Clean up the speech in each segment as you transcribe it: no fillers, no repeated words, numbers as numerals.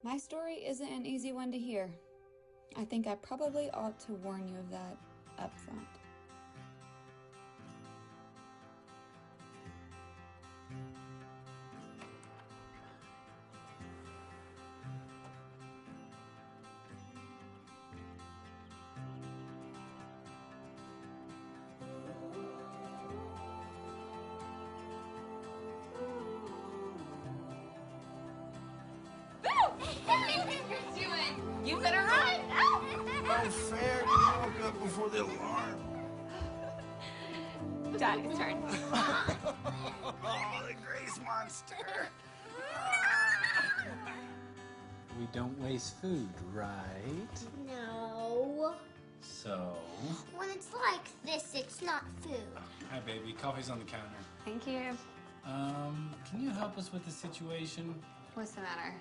My story isn't an easy one to hear. I think I probably ought to warn you of that up front. You better run! Unfair, you woke up before the alarm. Daddy's turn. Oh, the Grace Monster. We don't waste food, right? No. So? When it's like this, it's not food. Hi, baby. Coffee's on the counter. Thank you. Can you help us with the situation? What's the matter?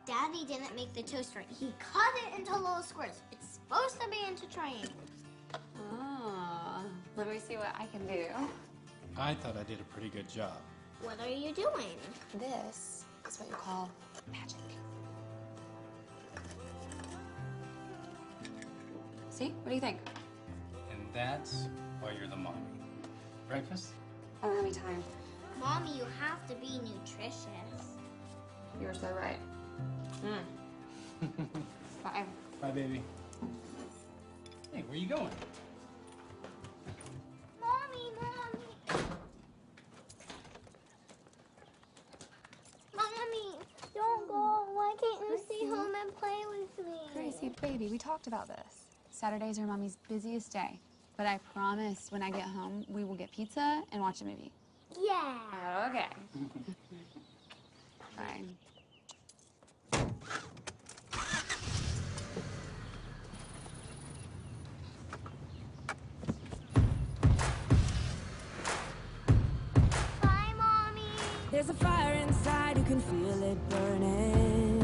Daddy didn't make the toast right. He cut it into little squares. It's supposed to be into triangles. Oh, let me see what I can do. I thought I did a pretty good job. What are you doing? This is what you call magic. See? What do you think? And that's why you're the mommy. Breakfast? I don't have any time. Mommy, you have to be nutritious. You were so right. Bye. Bye, baby. Hey, where you going? Mommy! Mommy, don't go. Why can't you stay home and play with me? Gracie, baby, we talked about this. Saturdays are Mommy's busiest day. But I promise when I get home, we will get pizza and watch a movie. Yeah. Okay. Fine. Bye, Mommy. There's a fire inside, you can feel it burning.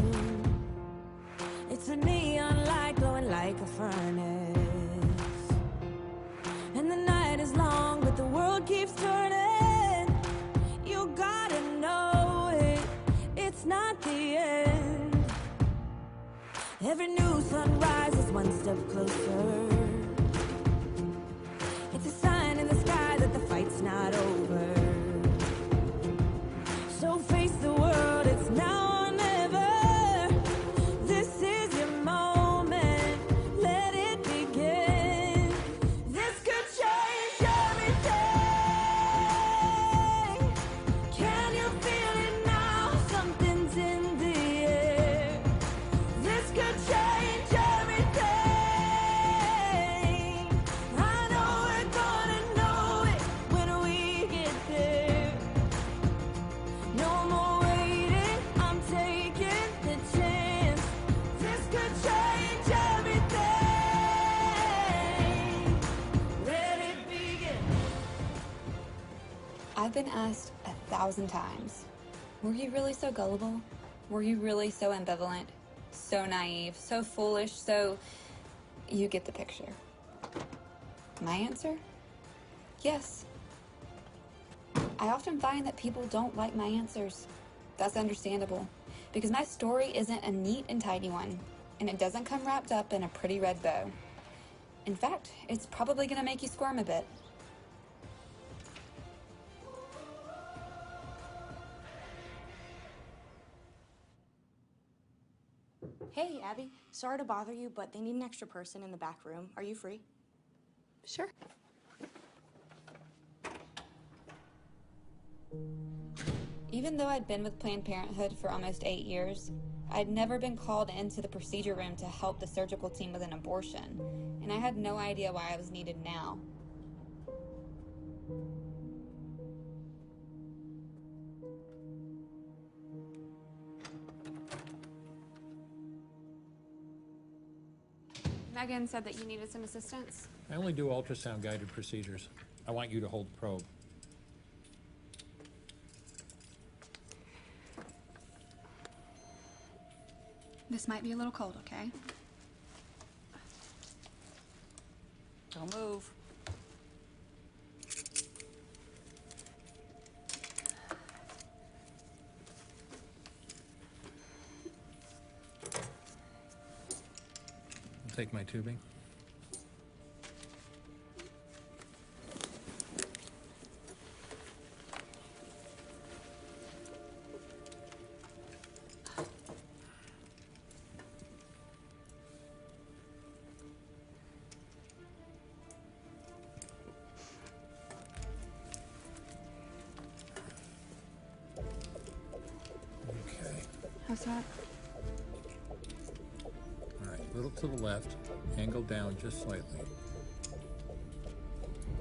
It's a neon light glowing like a furnace. And the night is long, but the world keeps turning. You gotta know it, it's not the end. Every new sunrise is one step closer. It's a sign in the sky that the fight's not over. So face the world, it's now or never. This is your moment, let it begin. This could change everything. Can you feel it now? Something's in the air. This could change everything. I know we're gonna know it when we get there. No more waiting, I'm taking the chance. This could change everything. Let it begin. I've been asked 1,000 times, were you really so gullible? Were you really so ambivalent? So naive, so foolish, so... You get the picture. My answer? Yes. I often find that people don't like my answers. That's understandable, because my story isn't a neat and tidy one, and it doesn't come wrapped up in a pretty red bow. In fact, it's probably gonna make you squirm a bit. Hey, Abby. Sorry to bother you, but they need an extra person in the back room. Are you free? Sure. Even though I'd been with Planned Parenthood for almost 8 years, I'd never been called into the procedure room to help the surgical team with an abortion, and I had no idea why I was needed now. Megan said that you needed some assistance. I only do ultrasound-guided procedures. I want you to hold the probe. This might be a little cold, okay? Don't move. take my tubing. Okay. How's that? All right, a little to the left, angle down just slightly.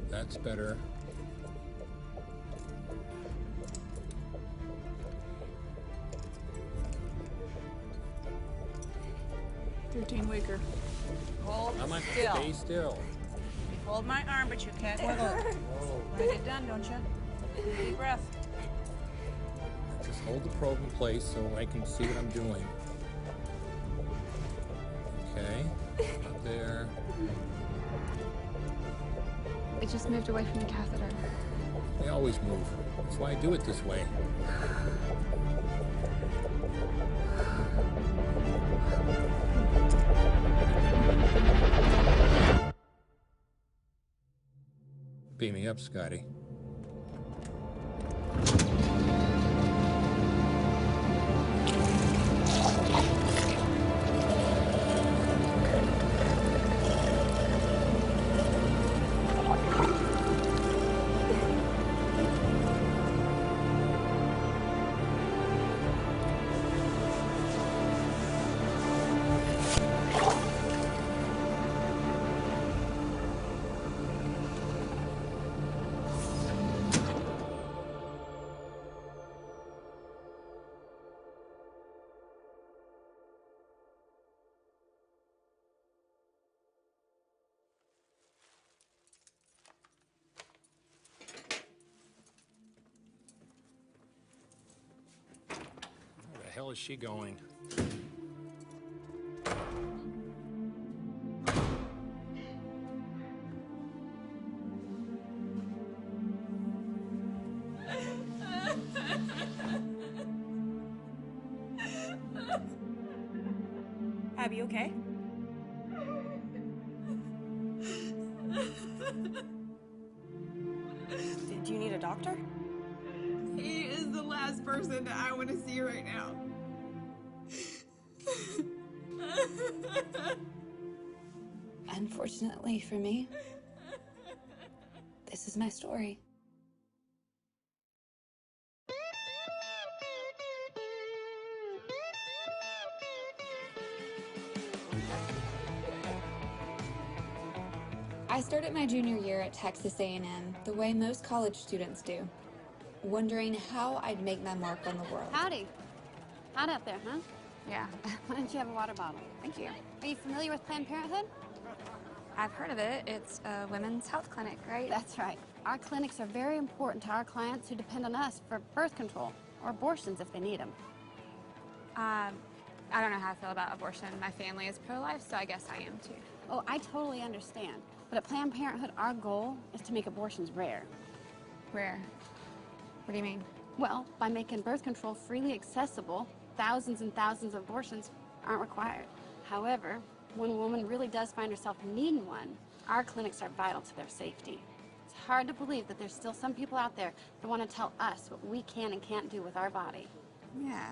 That's better. Weaker. Hold I'm on, still. stay still. Hold my arm, but you can't wiggle. When I get done, don't you? Deep breath. Just hold the probe in place so I can see what I'm doing. Okay, up there. It just moved away from the catheter. They always move. That's why I do it this way. Beam me up, Scotty. Where the hell is she going? Abby, you okay? Do you need a doctor? He is the last person that I want to see right now. Unfortunately for me, this is my story. I started my junior year at Texas A&M the way most college students do, wondering how I'd make my mark on the world. Howdy. Hot out there, huh? Yeah, Why don't you have a water bottle? thank you. Are you familiar with Planned Parenthood? I've heard of it. It's a women's health clinic, right? That's right. Our clinics are very important to our clients who depend on us for birth control or abortions if they need them. I don't know how I feel about abortion. My family is pro-life, so I guess I am too. Oh, I totally understand. But at Planned Parenthood, our goal is to make abortions rare. Rare? What do you mean? Well, by making birth control freely accessible, thousands and thousands of abortions aren't required. However, when a woman really does find herself needing one, our clinics are vital to their safety. It's hard to believe that there's still some people out there that want to tell us what we can and can't do with our body. Yeah.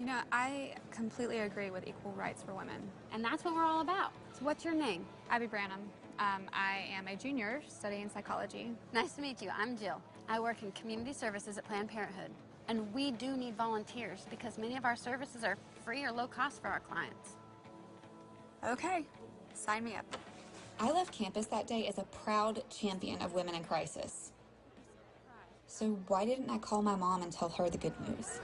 You know, I completely agree with equal rights for women. And that's what we're all about. So what's your name? Abby Branham. I am a junior studying psychology. Nice to meet you. I'm Jill. I work in community services at Planned Parenthood. And we do need volunteers because many of our services are free or low cost for our clients. Okay, sign me up. I left campus that day as a proud champion of women in crisis. So why didn't I call my mom and tell her the good news?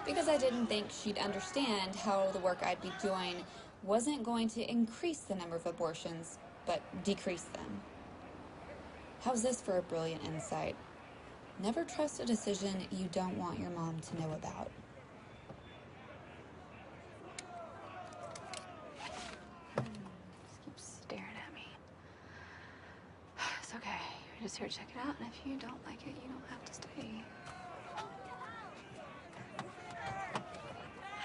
Because I didn't think she'd understand how the work I'd be doing wasn't going to increase the number of abortions, but decrease them. How's this for a brilliant insight? Never trust a decision you don't want your mom to know about. Just keep staring at me. It's okay. You're just here to check it out, and if you don't like it, you don't have to stay.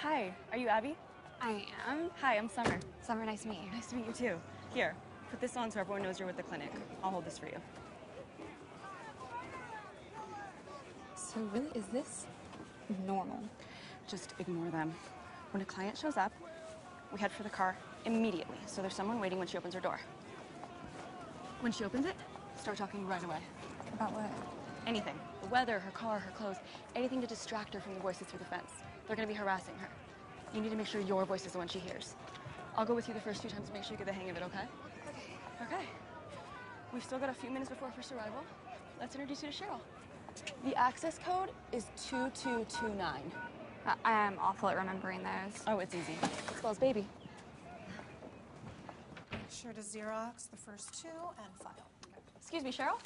Hi, are you Abby? I am. Hi, I'm Summer. Summer, nice to meet you. Nice to meet you too. Here, put this on so everyone knows you're with the clinic. I'll hold this for you. So really, is this normal? Just ignore them. When a client shows up, we head for the car immediately, so there's someone waiting when she opens her door. When she opens it, start talking right away. About what? Anything. The weather, her car, her clothes, anything to distract her from the voices through the fence. They're gonna be harassing her. You need to make sure your voice is the one she hears. I'll go with you the first few times to make sure you get the hang of it, okay? Okay. We've still got a few minutes before first arrival. Let's introduce you to Cheryl. The access code is 2229. I am awful at remembering those. Oh, it's easy. It spells baby. Make sure to Xerox the first two and file. Excuse me, Cheryl?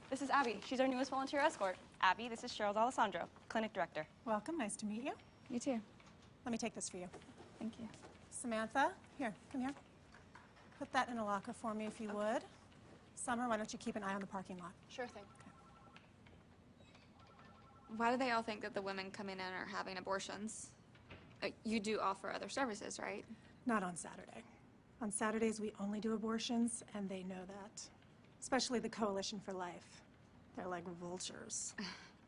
This is Abby. She's our newest volunteer escort. Abby, this is Cheryl Alessandro, clinic director. Welcome, nice to meet you. You too. Let me take this for you. Thank you. Samantha, here, come here. Put that in a locker for me if you would. Summer, why don't you keep an eye on the parking lot? Sure thing. Why do they all think that the women coming in are having abortions? You do offer other services, right? Not on Saturday. On Saturdays, we only do abortions, and they know that. Especially the Coalition for Life. They're like vultures.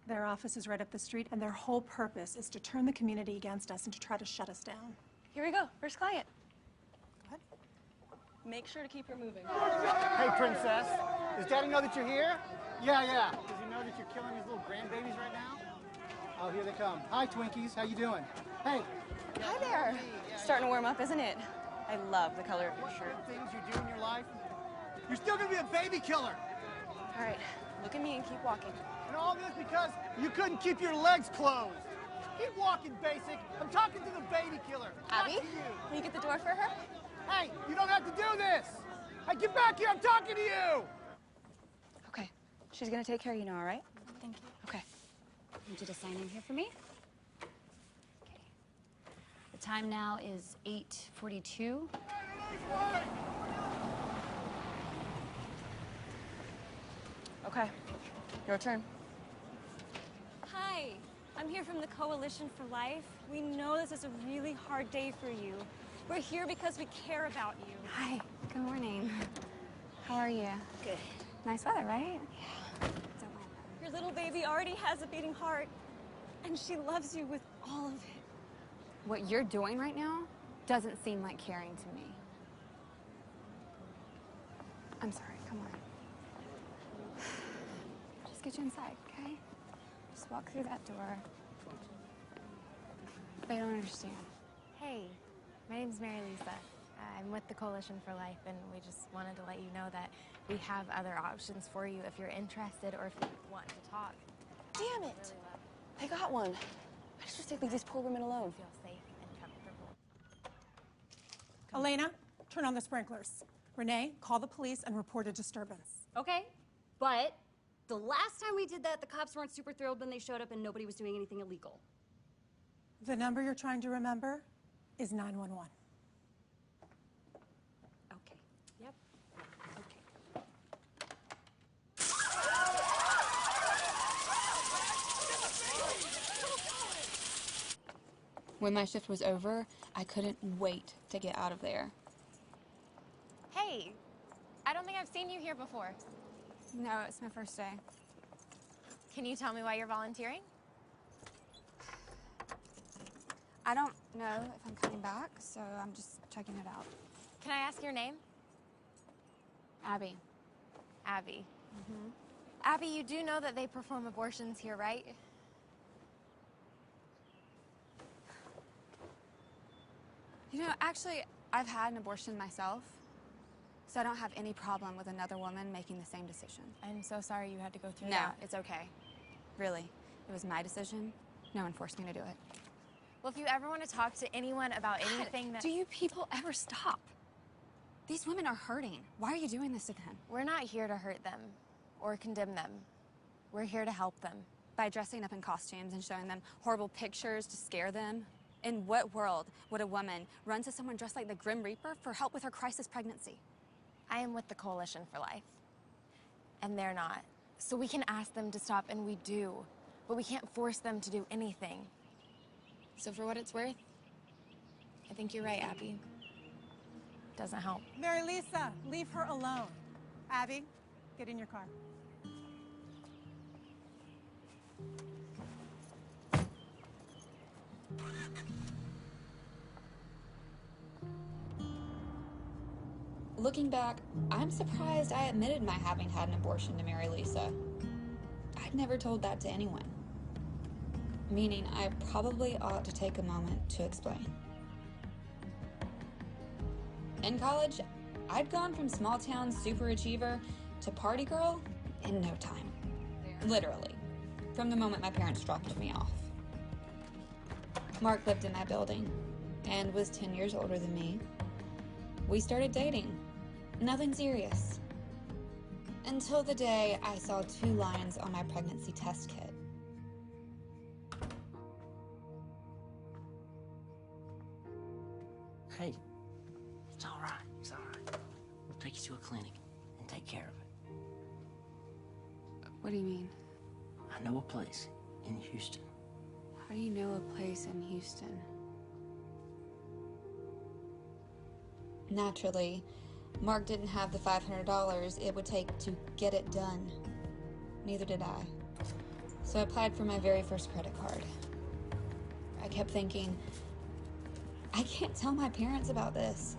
Their office is right up the street, and their whole purpose is to turn the community against us and to try to shut us down. Here we go. First client. Go ahead. Make sure to keep her moving. Hey, princess. Does Daddy know that you're here? Yeah. Does he know that you're killing his little grandbabies right now? Oh, here they come. Hi, Twinkies. How you doing? Hey. Hi there. Starting to warm up, isn't it? I love the color of your shirt. Things you do in your life, you're still gonna be a baby killer. All right, look at me and keep walking. And all this because you couldn't keep your legs closed. Keep walking, basic. I'm talking to the baby killer. Abby, not to you. will you get the door for her? Hey, you don't have to do this. Hey, get back here. I'm talking to you. Okay, she's gonna take care of you now, all right? Thank you. Okay. I need you to sign in here for me. Okay. The time now is 8:42. Okay, your turn. Hi, I'm here from the Coalition for Life. We know this is a really hard day for you. We're here because we care about you. Hi. Good morning. How are you? Good. Nice weather, right? Yeah. Don't mind Your little baby already has a beating heart, and she loves you with all of it. What you're doing right now doesn't seem like caring to me. I'm sorry. Come on. Just get you inside, okay? Just walk through that door. They don't understand. Hey, my name's Mary Lisa. I'm with the Coalition for Life, and we just wanted to let you know that we have other options for you if you're interested or if you want to talk. Damn it! I got one. I just leave these poor women alone. Feel safe and comfortable. Elena, turn on the sprinklers. Renee, call the police and report a disturbance. Okay, but the last time we did that, the cops weren't super thrilled when they showed up and nobody was doing anything illegal. The number you're trying to remember is 911. Okay. Yep. Okay. When my shift was over, I couldn't wait to get out of there. Hey, I don't think I've seen you here before. No, it's my first day. Can you tell me why you're volunteering? I don't know if I'm coming back, so I'm just checking it out. Can I ask your name? Abby. Abby. Mm-hmm. Abby, you do know that they perform abortions here, right? You know, actually, I've had an abortion myself, so I don't have any problem with another woman making the same decision. I'm so sorry you had to go through No, that. it's okay. Really. It was my decision. No one forced me to do it. Well, if you ever want to talk to anyone about anything that... Do you people ever stop? These women are hurting. Why are you doing this to them? We're not here to hurt them or condemn them. We're here to help them. By dressing up in costumes and showing them horrible pictures to scare them? In what world would a woman run to someone dressed like the Grim Reaper for help with her crisis pregnancy? I am with the Coalition for Life, and they're not. So we can ask them to stop, and we do, but we can't force them to do anything. So for what it's worth, I think you're right, Abby. Doesn't help. Mary Lisa, leave her alone. Abby, get in your car. Looking back, I'm surprised I admitted my having had an abortion to Mary Lisa. I'd never told that to anyone. Meaning I probably ought to take a moment to explain. In college, I'd gone from small town super achiever to party girl in no time. Literally, from the moment my parents dropped me off. Mark lived in my building and was 10 years older than me. We started dating. Nothing serious. Until the day I saw 2 lines on my pregnancy test kit. Hey, it's all right. It's all right. We'll take you to a clinic and take care of it. What do you mean? I know a place in Houston. How do you know a place in Houston? Naturally, Mark didn't have the $500 it would take to get it done. Neither did I. So I applied for my very first credit card. I kept thinking, I can't tell my parents about this.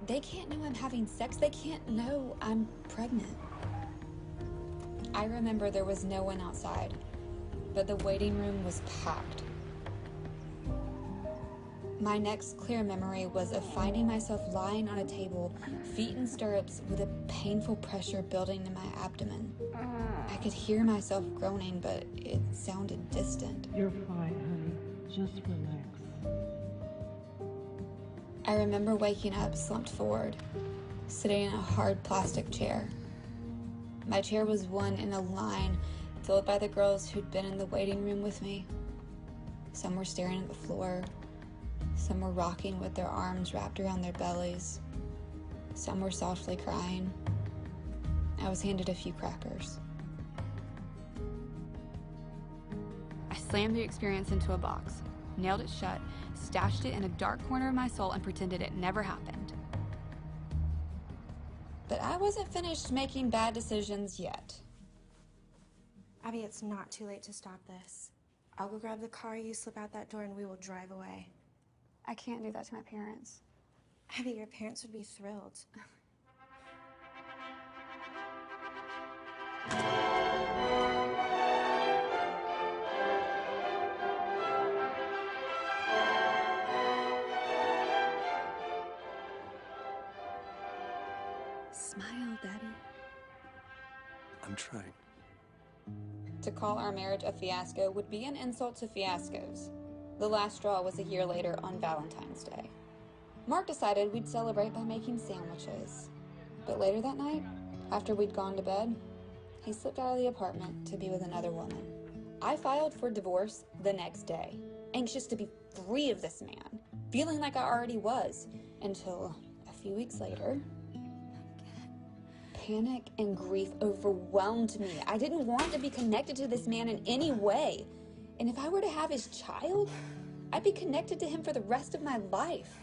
They can't know I'm having sex. They can't know I'm pregnant. I remember there was no one outside, but the waiting room was packed. My next clear memory was of finding myself lying on a table, feet in stirrups, with a painful pressure building in my abdomen. I could hear myself groaning, but it sounded distant. You're fine, honey. Just relax. I remember waking up slumped forward, sitting in a hard plastic chair. My chair was one in a line filled by the girls who'd been in the waiting room with me. Some were staring at the floor. Some were rocking with their arms wrapped around their bellies. Some were softly crying. I was handed a few crackers. I slammed the experience into a box, nailed it shut, stashed it in a dark corner of my soul, and pretended it never happened. But I wasn't finished making bad decisions yet. Abby, it's not too late to stop this. I'll go grab the car, you slip out that door, and we will drive away. I can't do that to my parents. Abby, your parents would be thrilled. Smile, Daddy. I'm trying. To call our marriage a fiasco would be an insult to fiascos. The last straw was a year later on Valentine's Day. Mark decided we'd celebrate by making sandwiches. But later that night, after we'd gone to bed, he slipped out of the apartment to be with another woman. I filed for divorce the next day, anxious to be free of this man, feeling like I already was, until a few weeks later, panic and grief overwhelmed me. I didn't want to be connected to this man in any way. And if I were to have his child, I'd be connected to him for the rest of my life.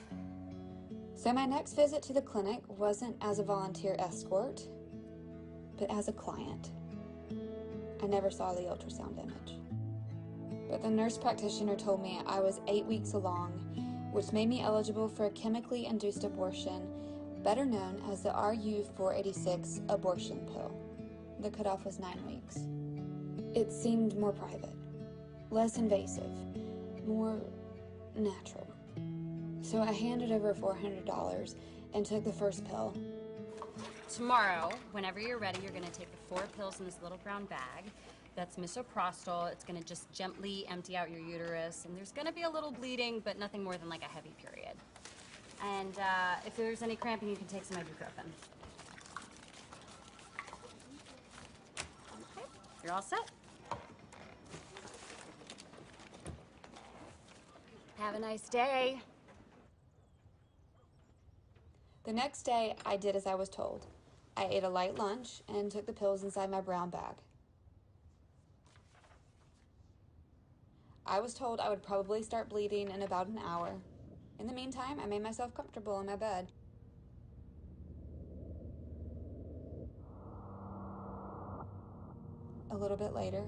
So my next visit to the clinic wasn't as a volunteer escort, but as a client. I never saw the ultrasound image. But the nurse practitioner told me I was 8 weeks along, which made me eligible for a chemically induced abortion, better known as the RU-486 abortion pill. The cutoff was 9 weeks. It seemed more private, less invasive, more natural. So I handed over $400 and took the first pill. Tomorrow, whenever you're ready, you're gonna take the 4 pills in this little brown bag. That's misoprostol. It's gonna just gently empty out your uterus, and there's gonna be a little bleeding, but nothing more than like a heavy period. And if there's any cramping, you can take some ibuprofen. Okay, you're all set. Have a nice day. The next day, I did as I was told. I ate a light lunch and took the pills inside my brown bag. I was told I would probably start bleeding in about an hour. In the meantime, I made myself comfortable in my bed. A little bit later,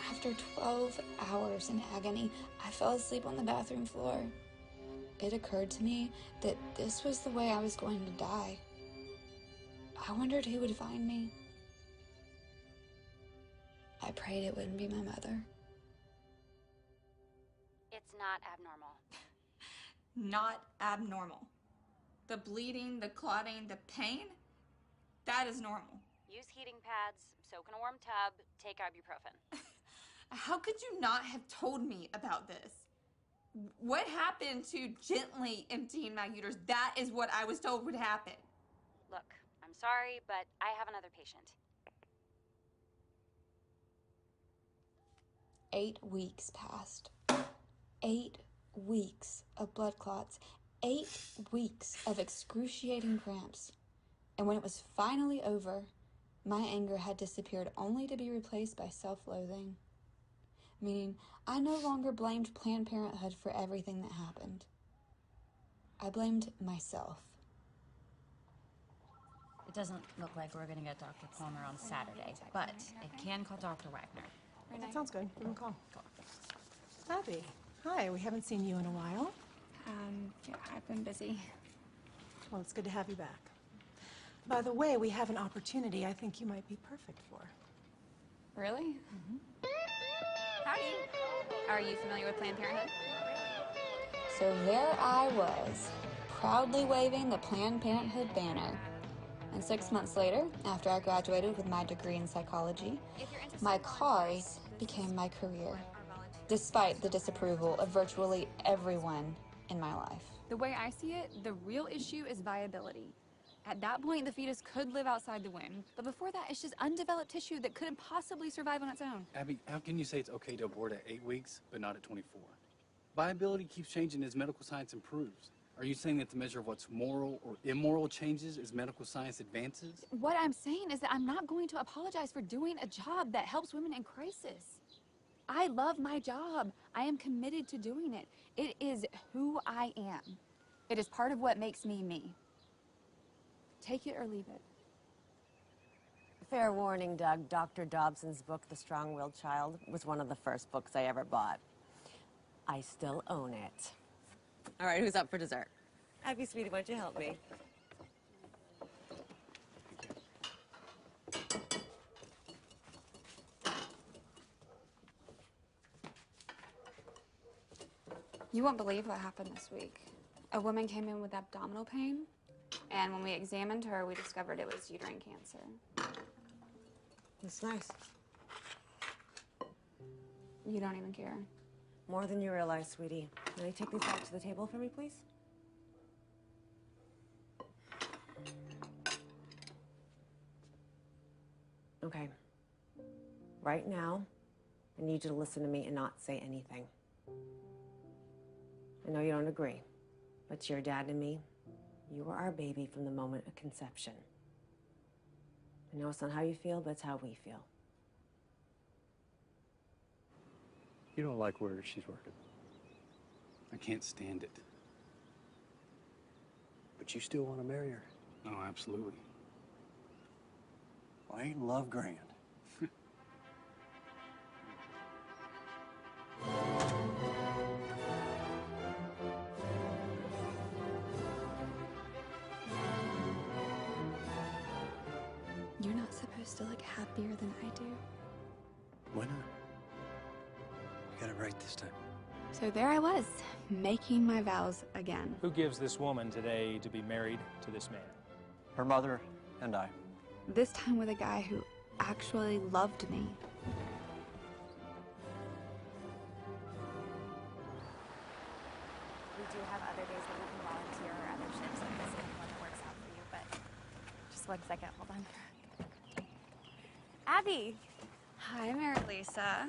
after 12 hours in agony, I fell asleep on the bathroom floor. It occurred to me that this was the way I was going to die. I wondered who would find me. I prayed it wouldn't be my mother. It's not abnormal. Not abnormal. The bleeding, the clotting, the pain, that is normal. Use heating pads, soak in a warm tub, take ibuprofen. How could you not have told me about this? What happened to gently emptying my uterus? That is what I was told would happen. Look, I'm sorry, but I have another patient. 8 weeks passed. 8 weeks of blood clots. 8 weeks of excruciating cramps. And when it was finally over, my anger had disappeared only to be replaced by self-loathing. Meaning, I no longer blamed Planned Parenthood for everything that happened. I blamed myself. It doesn't look like we're gonna get Dr. Palmer on Saturday, but I can call Dr. Wagner. That sounds good. Give him a call. Abby, hi. We haven't seen you in a while. Yeah, I've been busy. Well, it's good to have you back. By the way, we have an opportunity I think you might be perfect for. Really? Howdy. Are you familiar with Planned Parenthood? So there I was, proudly waving the Planned Parenthood banner. And 6 months later, after I graduated with my degree in psychology, my cause became my career, despite the disapproval of virtually everyone in my life. The way I see it, the real issue is viability. At that point, the fetus could live outside the womb, but before that, it's just undeveloped tissue that couldn't possibly survive on its own. Abby, how can you say it's okay to abort at 8 weeks, but not at 24? Viability keeps changing as medical science improves. Are you saying that the measure of what's moral or immoral changes as medical science advances? What I'm saying is that I'm not going to apologize for doing a job that helps women in crisis. I love my job. I am committed to doing it. It is who I am. It is part of what makes me me. Take it or leave it. Fair warning, Doug. Dr. Dobson's book, The Strong-Willed Child, was one of the first books I ever bought. I still own it. All right, who's up for dessert? Abby, sweetie, why don't you help me? You won't believe what happened this week. A woman came in with abdominal pain, and when we examined her, we discovered it was uterine cancer. It's nice. You don't even care. More than you realize, sweetie. Will you take these back to the table for me, please? Okay. Right now, I need you to listen to me and not say anything. I know you don't agree, but to your dad and me, you were our baby from the moment of conception. I know it's not how you feel, but it's how we feel. You don't like where she's working, I can't stand it. but you still want to marry her. Oh, absolutely. Well, ain't love grand? You're not supposed to look happier than I do. Why not? I got it right this time. So there I was, making my vows again. Who gives this woman today to be married to this man? Her mother and I. This time with a guy who actually loved me. We do have other days that we can volunteer or other shifts like this if one that works out for you, but just 1 second, hold on. Abby! Hi, Mary Lisa.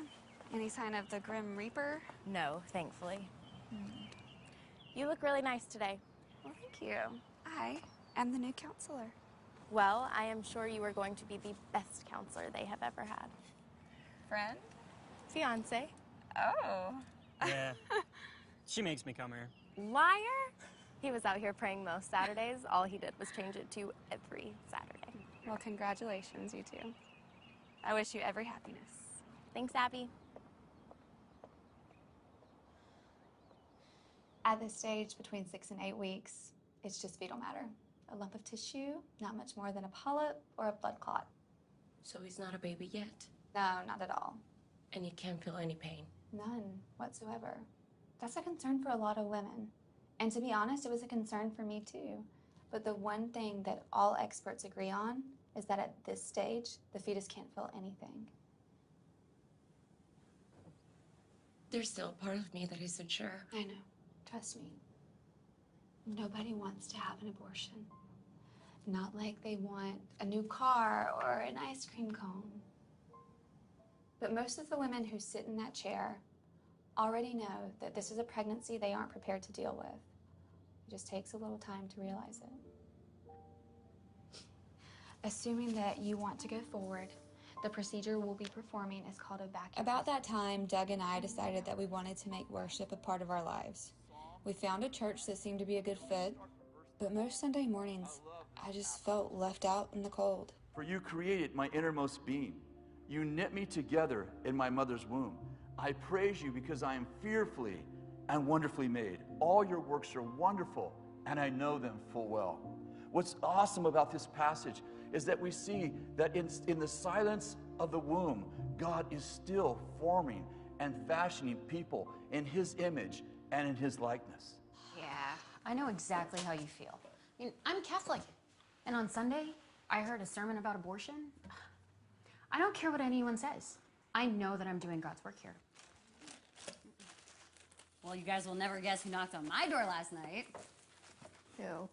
Any sign of the Grim Reaper? No, thankfully. You look really nice today. Well, thank you. I am the new counselor. Well, I am sure you are going to be the best counselor they have ever had. Friend? Fiance. Oh. Yeah. She makes me come here. Liar! He was out here praying most Saturdays. All he did was change it to every Saturday. Well, congratulations, you two. I wish you every happiness. Thanks, Abby. At this stage, between 6 and 8 weeks, it's just fetal matter. A lump of tissue, not much more than a polyp or a blood clot. So he's not a baby yet? No, not at all. And you can't feel any pain? None whatsoever. That's a concern for a lot of women. And to be honest, it was a concern for me too. But the one thing that all experts agree on is that at this stage, the fetus can't feel anything. There's still a part of me that isn't sure. I know. Trust me. Nobody wants to have an abortion. Not like they want a new car or an ice cream cone. But most of the women who sit in that chair already know that this is a pregnancy they aren't prepared to deal with. It just takes a little time to realize it. Assuming that you want to go forward, the procedure we'll be performing is called a vacuum. About that time, Doug and I decided that we wanted to make worship a part of our lives. We found a church that seemed to be a good fit, but most Sunday mornings, I just felt left out in the cold. For you created my innermost being. You knit me together in my mother's womb. I praise you because I am fearfully and wonderfully made. All your works are wonderful, and I know them full well. What's awesome about this passage is that we see that in the silence of the womb, God is still forming and fashioning people in his image and in his likeness. Yeah, I know exactly how you feel. I mean, I'm Catholic, and on Sunday, I heard a sermon about abortion. I don't care what anyone says. I know that I'm doing God's work here. Well, you guys will never guess who knocked on my door last night. Who?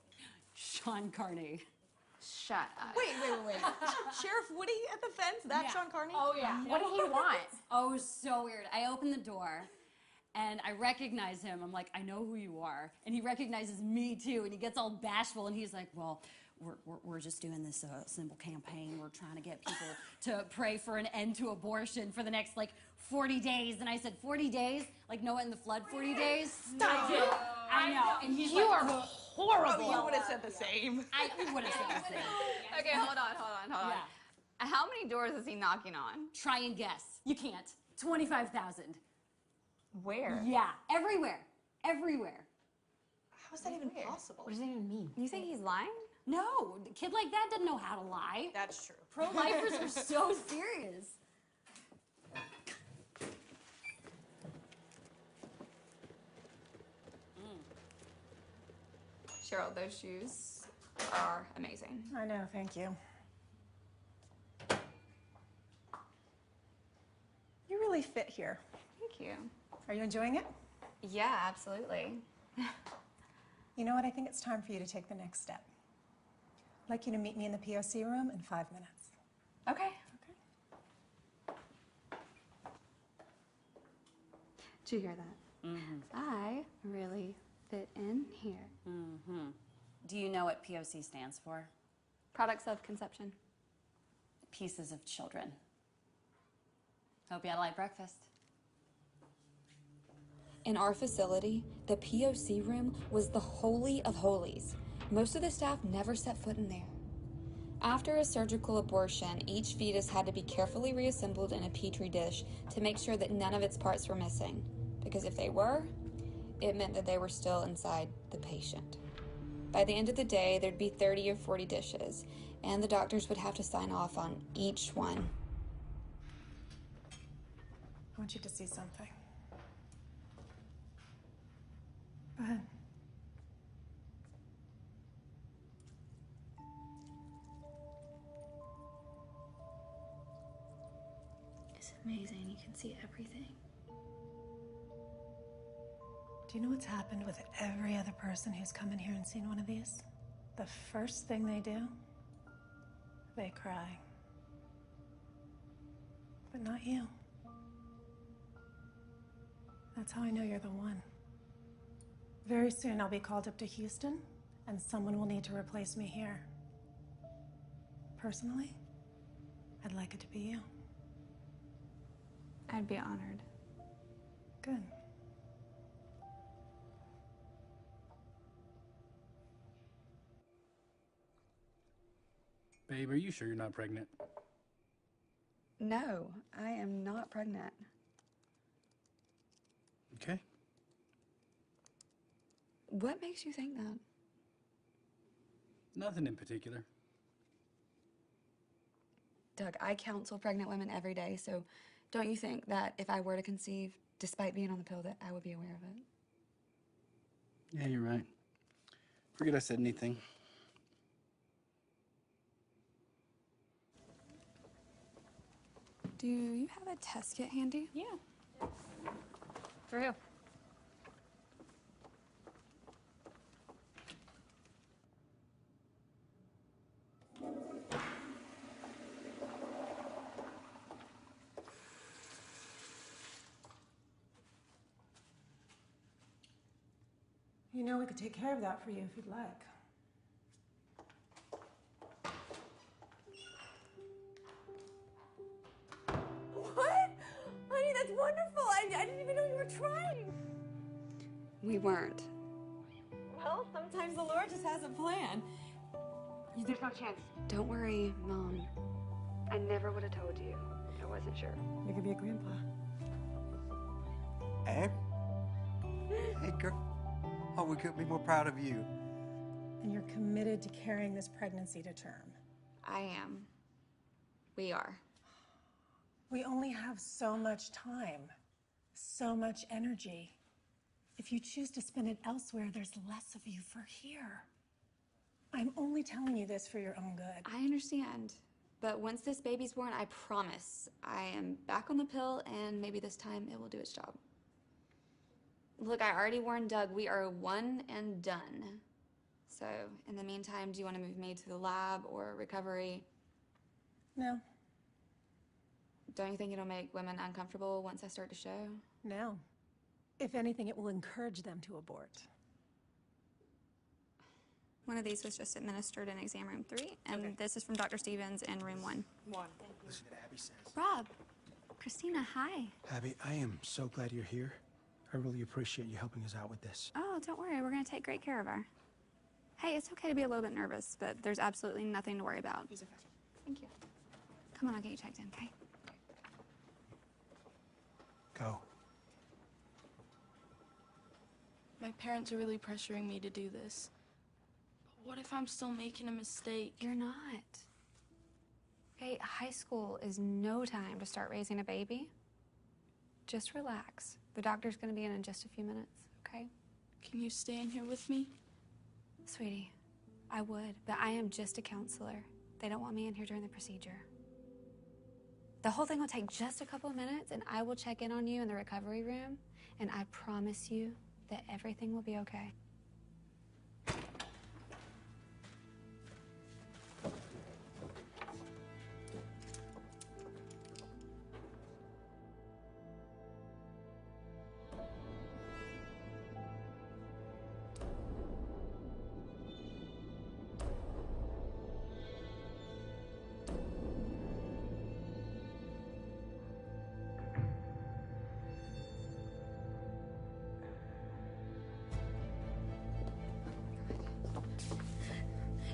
Sean Carney. Shut up. Wait. Sheriff Woody at the fence? That's Sean Carney? Oh, yeah. What did he want? Oh, it was so weird. I opened the door, and I recognize him. I'm like, I know who you are. And he recognizes me, too, and he gets all bashful, and he's like, well, we're just doing this simple campaign. We're trying to get people to pray for an end to abortion for the next, 40 days. And I said, 40 days? Like Noah in the flood, 40 days? Stop. I did. I know. And he's You like, are horrible. You would have said the same. I would have said the same. Okay, hold on. Yeah. How many doors is he knocking on? Try and guess. You can't. 25,000. Where? Yeah, everywhere. Everywhere. How is that even possible? What does that even mean? You think he's lying? No, a kid like that doesn't know how to lie. That's true. Pro-lifers are so serious. Cheryl, those shoes are amazing. I know, thank you. really fit here. Thank you. Are you enjoying it? Yeah, absolutely. You know what? I think it's time for you to take the next step. I'd like you to meet me in the POC room in 5 minutes. Okay. Did you hear that? Mm-hmm. I really fit in here. Mm-hmm. Do you know what POC stands for? Products of conception. Pieces of children. Hope you had a light breakfast. In our facility, the POC room was the holy of holies. Most of the staff never set foot in there. After a surgical abortion, each fetus had to be carefully reassembled in a petri dish to make sure that none of its parts were missing. Because if they were, it meant that they were still inside the patient. By the end of the day, there'd be 30 or 40 dishes, and the doctors would have to sign off on each one. I want you to see something. Go ahead. It's amazing. You can see everything. Do you know what's happened with every other person who's come in here and seen one of these? The first thing they do, they cry. But not you. That's how I know you're the one. Very soon I'll be called up to Houston, and someone will need to replace me here. Personally, I'd like it to be you. I'd be honored. Good. Babe, are you sure you're not pregnant? No, I am not pregnant. Okay. What makes you think that? Nothing in particular. Doug, I counsel pregnant women every day, so don't you think that if I were to conceive, despite being on the pill, that I would be aware of it? Yeah, you're right. Forget I said anything. Do you have a test kit handy? Yeah. For who? You know, we could take care of that for you if you'd like. What? Honey, that's wonderful. I didn't even know you were trying. We weren't. Well, sometimes the Lord just has a plan. There's no chance. Don't worry, Mom. I never would have told you if I wasn't sure. You could be a grandpa. Hey? Hey, girl. Oh, we couldn't be more proud of you. And you're committed to carrying this pregnancy to term. I am. We are. We only have so much time, so much energy. If you choose to spend it elsewhere, there's less of you for here. I'm only telling you this for your own good. I understand. But once this baby's born, I promise I am back on the pill, and maybe this time it will do its job. Look, I already warned Doug, we are one and done. So, in the meantime, do you want to move me to the lab or recovery? No. Don't you think it'll make women uncomfortable once I start to show? No. If anything, it will encourage them to abort. One of these was just administered in exam room 3, and this is from Dr. Stevens in room 1. Listen to Abby says. Rob, Christina, hi. Abby, I am so glad you're here. I really appreciate you helping us out with this. Oh, don't worry, we're gonna take great care of her. Hey, it's okay to be a little bit nervous, but there's absolutely nothing to worry about. Thank you. Come on, I'll get you checked in, okay? Go. My parents are really pressuring me to do this. But what if I'm still making a mistake? You're not. Okay, high school is no time to start raising a baby. Just relax. The doctor's gonna be in just a few minutes, okay? Can you stay in here with me? Sweetie, I would, but I am just a counselor. They don't want me in here during the procedure. The whole thing will take just a couple of minutes, and I will check in on you in the recovery room, and I promise you that everything will be okay.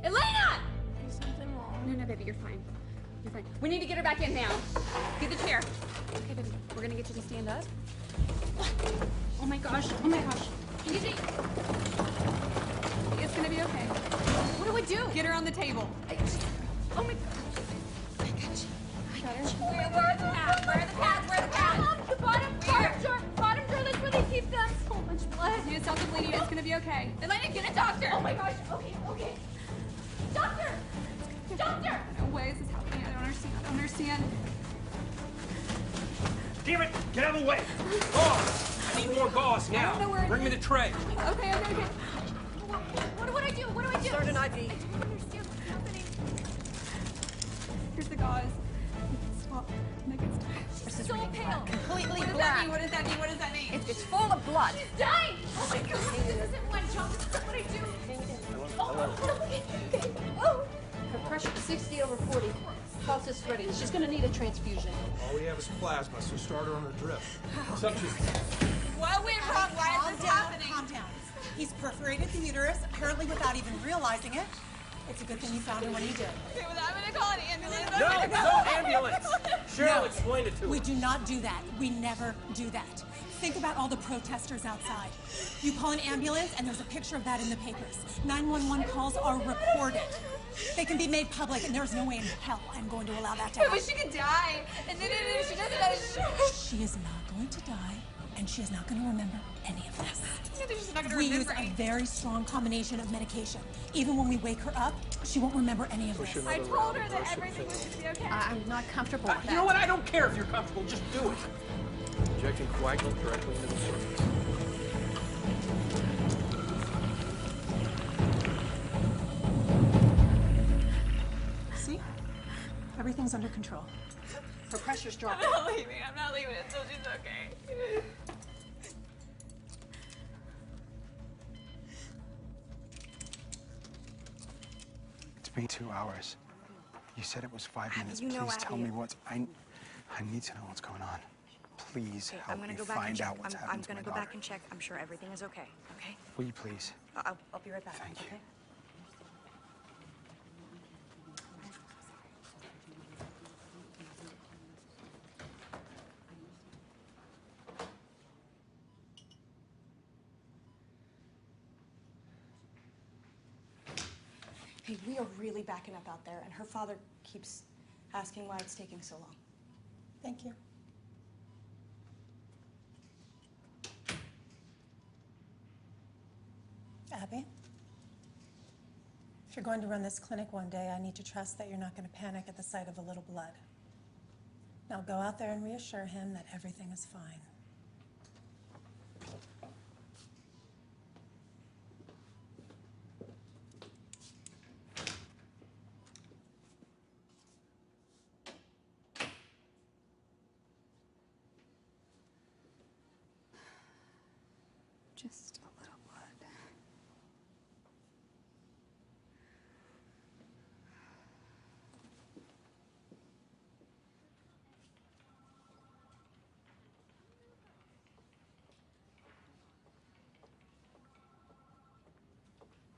Elena! There's something wrong. No, baby, you're fine. You're fine. We need to get her back in now. Get the chair. Okay, baby, we're gonna get you to stand up. Oh my gosh, oh my gosh. Easy. It's gonna be okay. What do we do? Get her on the table. Oh my God. I got you. I got her. Where are the pads? Where are the pads? Where are the pads? The bottom drawer. Bottom drawer, that's where they keep them. So much blood. You stop the bleeding, it's gonna be okay. Elena, get a doctor. Oh my gosh, okay. Doctor! Doctor! Why is this happening? I don't understand. Damn it! Get out of the way! Gauze! I need more gauze now. I don't know where it Bring me the tray. Okay. What do I do? What do I do? Start an IV. I don't understand what's happening. Here's the gauze. Stop. Make it stop. She's so pale. Completely What does black. that mean? What does that mean? What does that mean? It's full of blood. She's dying! Oh my God! This isn't one job. This is what I do. Oh. Her pressure is 60/40. Pulse is ready. She's going to need a transfusion. All we have is plasma, so start her on her drip. Suction. What went wrong? Why is this happening? Calm down. He's perforated the uterus, apparently without even realizing it. It's a good thing you found her when you did. Okay, well, I'm gonna call an ambulance. No ambulance! Cheryl, explain it to her. We do not do that. We never do that. Think about all the protesters outside. You call an ambulance, and there's a picture of that in the papers. 911 calls are recorded. They can be made public, and there's no way in hell I'm going to allow that to happen. But she could die. And then if she doesn't die, She is not going to die, and she is not going to remember any of this. she's not gonna We use remember a very strong combination of medication. Even when we wake her up, she won't remember any of this. I told her that everything was gonna be okay. I'm not comfortable with that. You know what? I don't care if you're comfortable. Just do it. Injecting coagulant directly into the surface. See? Everything's under control. Her pressure's dropping. I'm not leaving. I'm not leaving until she's okay. It's been 2 hours. You said it was 5 minutes. You know, Please tell Abby. me what's... I need to know what's going on. Please Okay, help I'm gonna me go back and find check. out what's I'm happened to gonna my go daughter. back and check. I'm sure everything is okay. Okay? Will you please? I'll be right back. Thank you. Okay? Hey, we are really backing up out there, and her father keeps asking why it's taking so long. Thank you. Abby? If you're going to run this clinic one day, I need to trust that you're not going to panic at the sight of a little blood. Now go out there and reassure him that everything is fine. Just a little blood.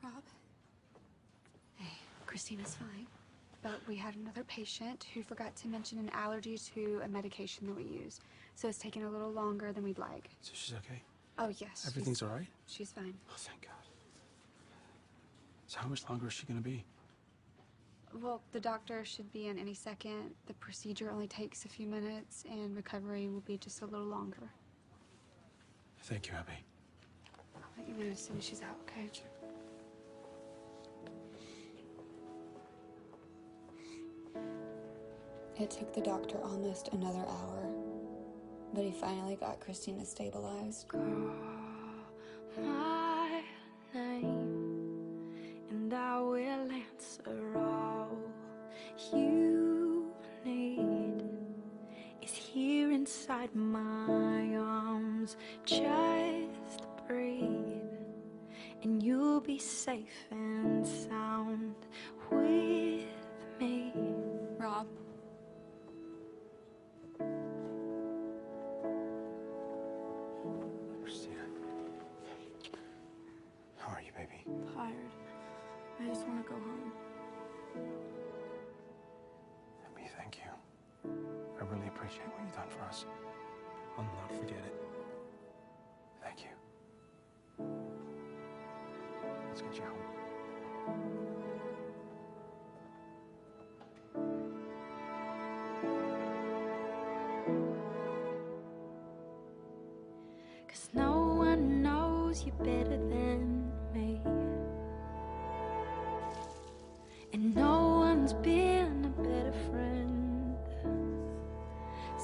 Rob? Hey, Christina's fine. But we had another patient who forgot to mention an allergy to a medication that we use. So it's taking a little longer than we'd like. So she's okay? Oh, yes. Everything's all right? She's fine. Oh, thank God. So how much longer is she going to be? Well, the doctor should be in any second. The procedure only takes a few minutes, and recovery will be just a little longer. Thank you, Abby. I'll let you know as soon as she's out, okay? It took the doctor almost another hour, but he finally got Christina stabilized. My name, and I will answer all you need is here inside my arms. Just breathe, and you'll be safe and sound with me. Rob. Christina. How are you, baby? Tired. I just want to go home. Let me thank you. I really appreciate what you've done for us. I'll not forget it. Thank you. Let's get you home. Cause no one knows you better than me, and no one's been a better friend.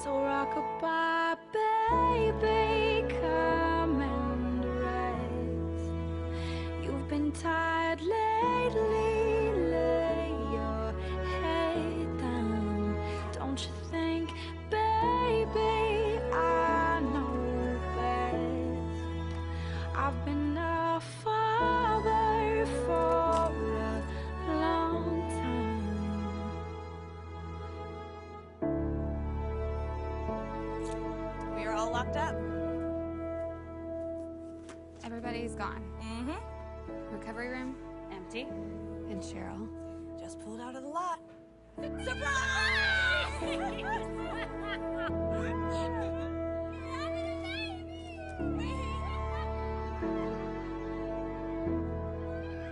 So rock-a-bye, baby, come and rest. You've been tired lately, lay your head down. Don't you think, baby, I know best. I've been a father for a long time. We are all locked up. Everybody's gone. Mm-hmm. Recovery room? Empty. And Cheryl? Just pulled out of the lot.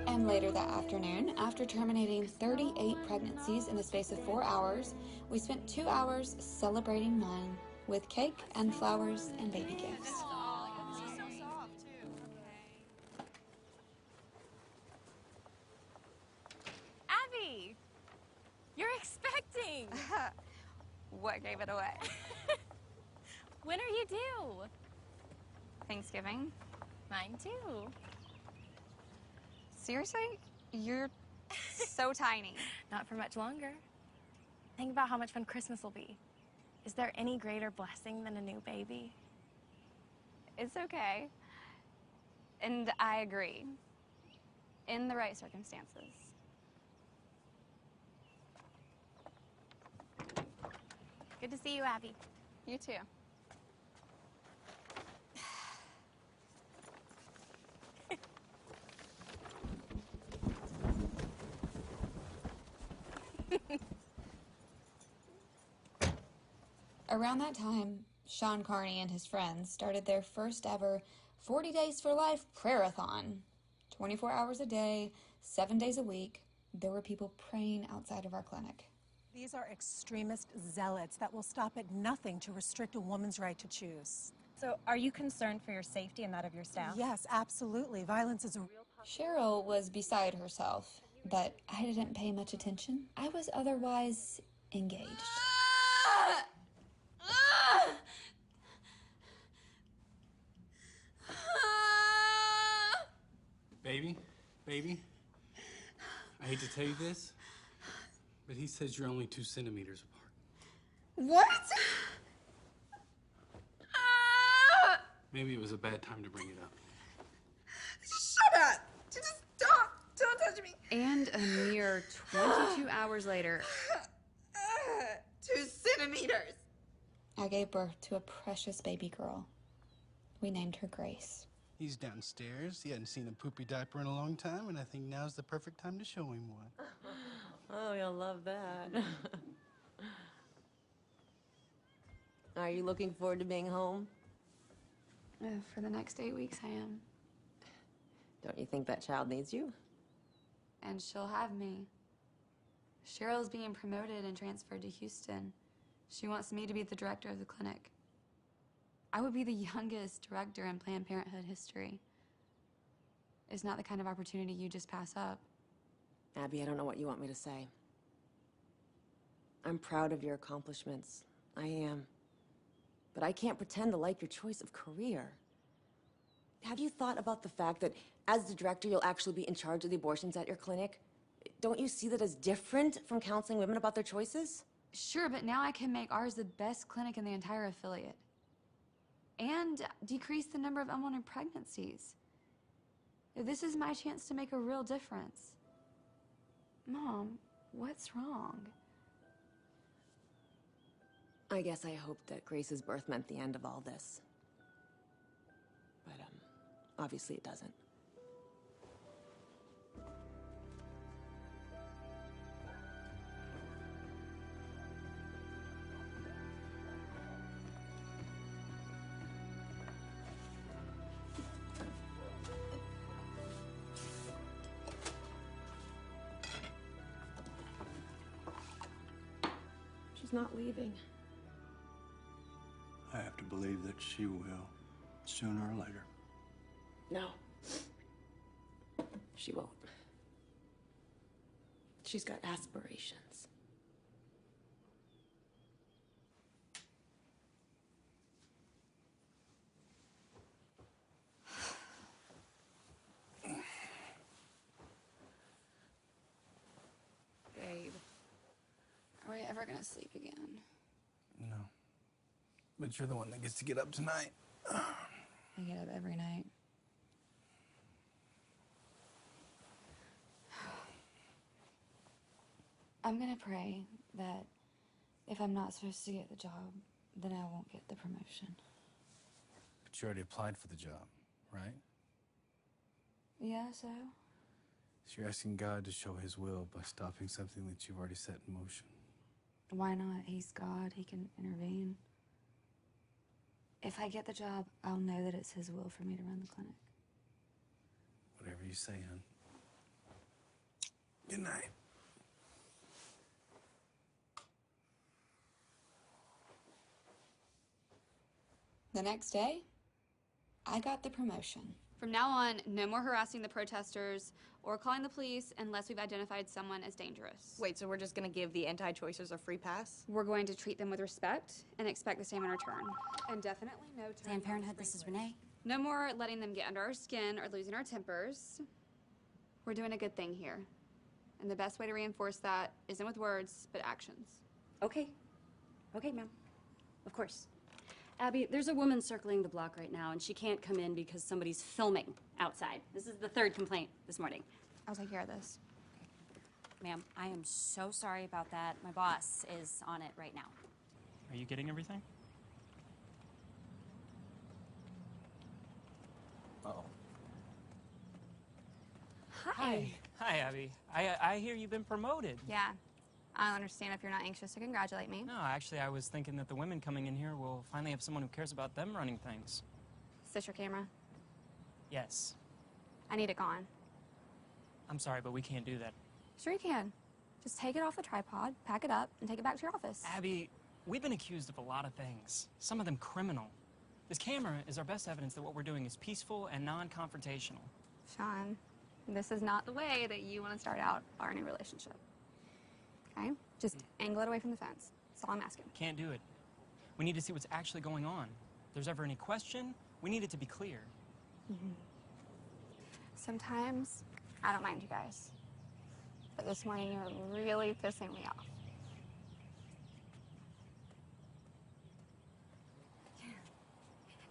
And later that afternoon, after terminating 38 pregnancies in the space of 4 hours, we spent 2 hours celebrating mine with cake and flowers and baby gifts. Abby! You're expecting! What gave it away? When are you due? Thanksgiving? Mine too. Seriously? You're so tiny. Not for much longer. Think about how much fun Christmas will be. Is there any greater blessing than a new baby? It's okay. And I agree. In the right circumstances. Good to see you, Abby. You too. Around that time, Sean Carney and his friends started their first ever 40 Days for Life prayer-a-thon. 24 hours a day, 7 days a week, there were people praying outside of our clinic. These are extremist zealots that will stop at nothing to restrict a woman's right to choose. So, are you concerned for your safety and that of your staff? Yes, absolutely. Violence is a real Cheryl was beside herself, but I didn't pay much attention. I was otherwise engaged. Baby, I hate to tell you this, but he says you're only 2 centimeters apart. What? Maybe it was a bad time to bring it up. Shut up! Just stop! Don't touch me! And a mere 22 hours later, 2 centimeters! I gave birth to a precious baby girl. We named her Grace. He's downstairs. He hadn't seen a poopy diaper in a long time, and I think now's the perfect time to show him one. Oh, you'll love that. Are you looking forward to being home? For the next 8 weeks, I am. Don't you think that child needs you? And she'll have me. Cheryl's being promoted and transferred to Houston. She wants me to be the director of the clinic. I would be the youngest director in Planned Parenthood history. It's not the kind of opportunity you just pass up. Abby, I don't know what you want me to say. I'm proud of your accomplishments. I am. But I can't pretend to like your choice of career. Have you thought about the fact that as the director, you'll actually be in charge of the abortions at your clinic? Don't you see that as different from counseling women about their choices? Sure, but now I can make ours the best clinic in the entire affiliate. And decrease the number of unwanted pregnancies. This is my chance to make a real difference. Mom, what's wrong? I guess I hoped that Grace's birth meant the end of all this. But, obviously it doesn't. She's not leaving. I have to believe that she will, sooner or later. No. She won't. She's got aspirations. Babe, are we ever gonna sleep again? No. But you're the one that gets to get up tonight. I get up every night. I'm gonna pray that if I'm not supposed to get the job, then I won't get the promotion. But you already applied for the job, right? Yeah, so? So you're asking God to show his will by stopping something that you've already set in motion. Why not? He's God. He can intervene. If I get the job, I'll know that it's his will for me to run the clinic. Whatever you say, hon. Good night. The next day, I got the promotion. From now on, no more harassing the protesters or calling the police unless we've identified someone as dangerous. Wait, so we're just gonna give the anti-choicers a free pass? We're going to treat them with respect and expect the same in return. And definitely no Planned Parenthood, this is Renee. No more letting them get under our skin or losing our tempers. We're doing a good thing here. And the best way to reinforce that isn't with words, but actions. Okay. Okay, ma'am. Of course. Abby, there's a woman circling the block right now, and she can't come in because somebody's filming outside. This is the third complaint this morning. I'll take care of this. Ma'am, I am so sorry about that. My boss is on it right now. Are you getting everything? Uh-oh. Hi. Hi, Abby. I hear you've been promoted. Yeah. I don't understand if you're not anxious to congratulate me. No, actually, I was thinking that the women coming in here will finally have someone who cares about them running things. Is this your camera? Yes. I need it gone. I'm sorry, but we can't do that. Sure you can. Just take it off the tripod, pack it up, and take it back to your office. Abby, we've been accused of a lot of things, some of them criminal. This camera is our best evidence that what we're doing is peaceful and non-confrontational. Sean, this is not the way that you want to start out our new relationship. Okay? Just angle it away from the fence. That's all I'm asking. Can't do it. We need to see what's actually going on. If there's ever any question, we need it to be clear. Sometimes I don't mind you guys. But this morning you're really pissing me off.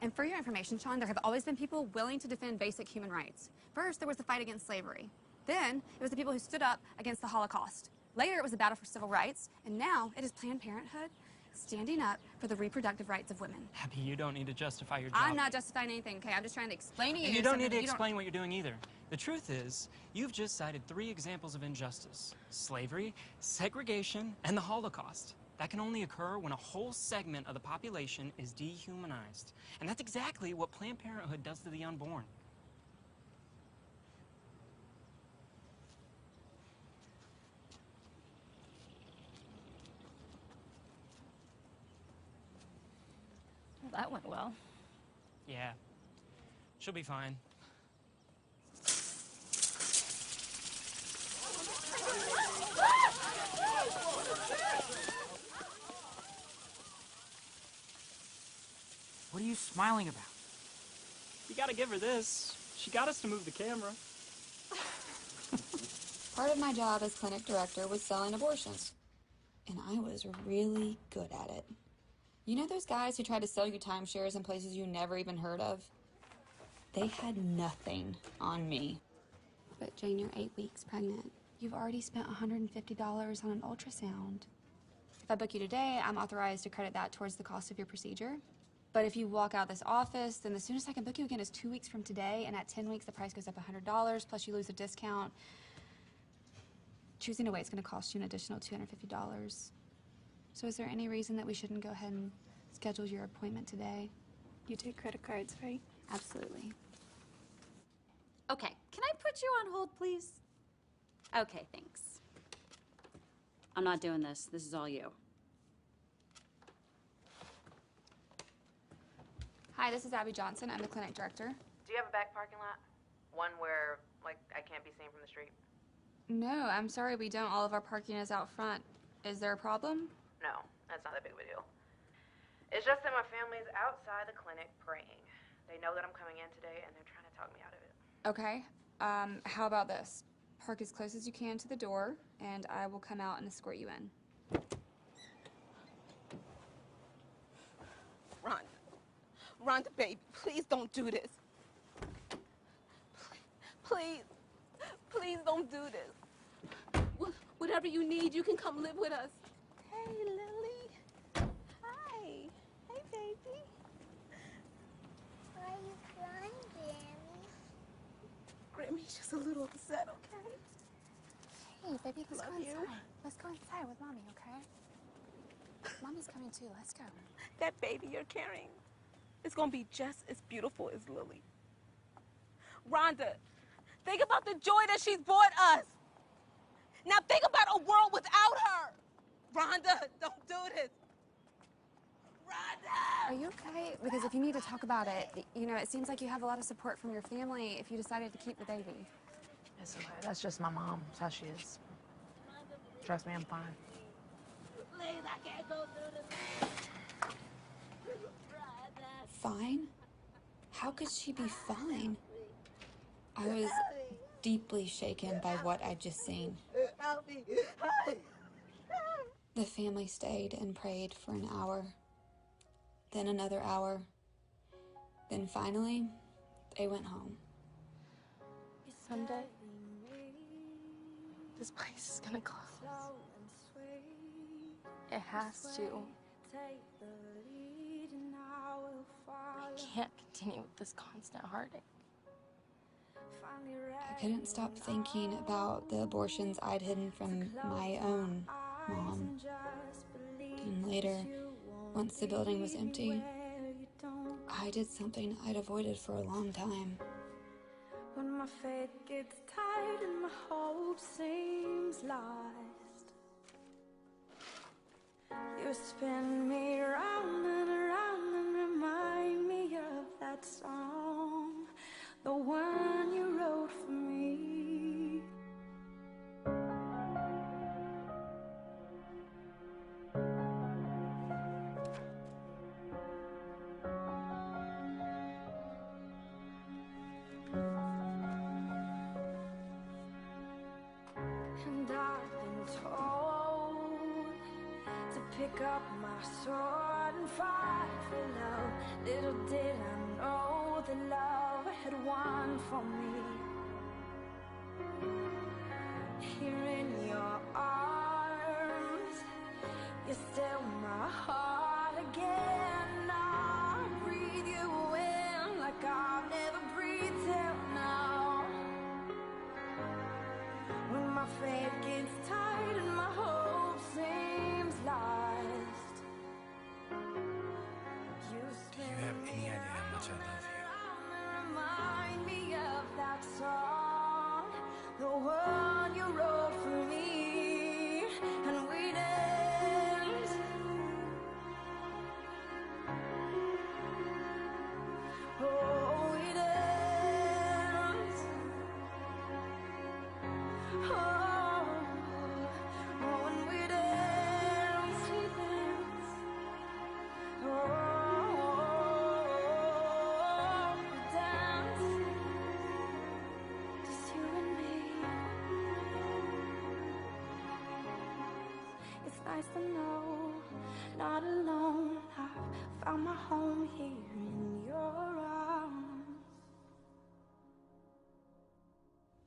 And for your information, Sean, there have always been people willing to defend basic human rights. First, there was the fight against slavery. Then, it was the people who stood up against the Holocaust. Later, it was the battle for civil rights. And now, it is Planned Parenthood standing up for the reproductive rights of women. Abby, you don't need to justify your job. I'm not justifying anything, okay? I'm just trying to explain to you. And you don't need to explain what you're doing either. The truth is, you've just cited 3 examples of injustice: slavery, segregation, and the Holocaust. That can only occur when a whole segment of the population is dehumanized. And that's exactly what Planned Parenthood does to the unborn. Well, that went well. Yeah, she'll be fine. What are you smiling about? You gotta give her this. She got us to move the camera. Part of my job as clinic director was selling abortions, and I was really good at it. You know those guys who try to sell you timeshares in places you never even heard of? They had nothing on me. But Jane, you're 8 weeks pregnant. You've already spent $150 on an ultrasound. If I book you today, I'm authorized to credit that towards the cost of your procedure. But if you walk out this office, then the soonest I can book you again is 2 weeks from today, and at 10 weeks, the price goes up $100, plus you lose a discount. Choosing to wait is going to cost you an additional $250. So is there any reason that we shouldn't go ahead and schedule your appointment today? You take credit cards, right? Absolutely. Okay, can I put you on hold, please? Okay, thanks. I'm not doing this. This is all you. Hi, this is Abby Johnson. I'm the clinic director. Do you have a back parking lot? One where, like, I can't be seen from the street? No, I'm sorry, we don't. All of our parking is out front. Is there a problem? No, that's not that big of a deal. It's just that my family's outside the clinic praying. They know that I'm coming in today, and they're trying to talk me out of it. Okay. How about this? Park as close as you can to the door, and I will come out and escort you in. Rhonda, baby, please don't do this. Please, please don't do this. Whatever you need, you can come live with us. Hey, Lily. Hi. Hey, baby. Why are you crying, Grammy? Grammy's just a little upset, okay? Hey, baby, let's Love go you. inside. Let's go inside with Mommy, okay? Mommy's coming too. Let's go. That baby you're carrying is gonna be just as beautiful as Lily. Rhonda, think about the joy that she's brought us. Now think about a world without her. Rhonda, don't do this. Rhonda! Are you okay? Because if you need to talk about it, you know, it seems like you have a lot of support from your family if you decided to keep the baby. It's okay. That's just my mom. That's how she is. Trust me, I'm fine. Please, I can't go through this. Fine? How could she be fine? I was deeply shaken by what I'd just seen. Help me. The family stayed and prayed for an hour, then another hour, then finally, they went home. Someday, this place is gonna close. It has to. I can't continue with this constant heartache. I couldn't stop thinking about the abortions I'd hidden from my own mom. And later, once the building was empty, I did something I'd avoided for a long time. When my faith gets tired and my hope seems lost, you spin me round and around and remind me of that song, the one you wrote for me. And I've been told to pick up my sword and fight for love. Little did I know that love had won for me. Here in your arms, you're still my heart again. I'll breathe you in like I've never breathed till now. When my faith gets tired and my hope seems lost, Do you have any idea how much I love you? remind me of that song, the one you wrote for me, and we'd end. Oh, nice to know, not alone. I've found my home here in your arms.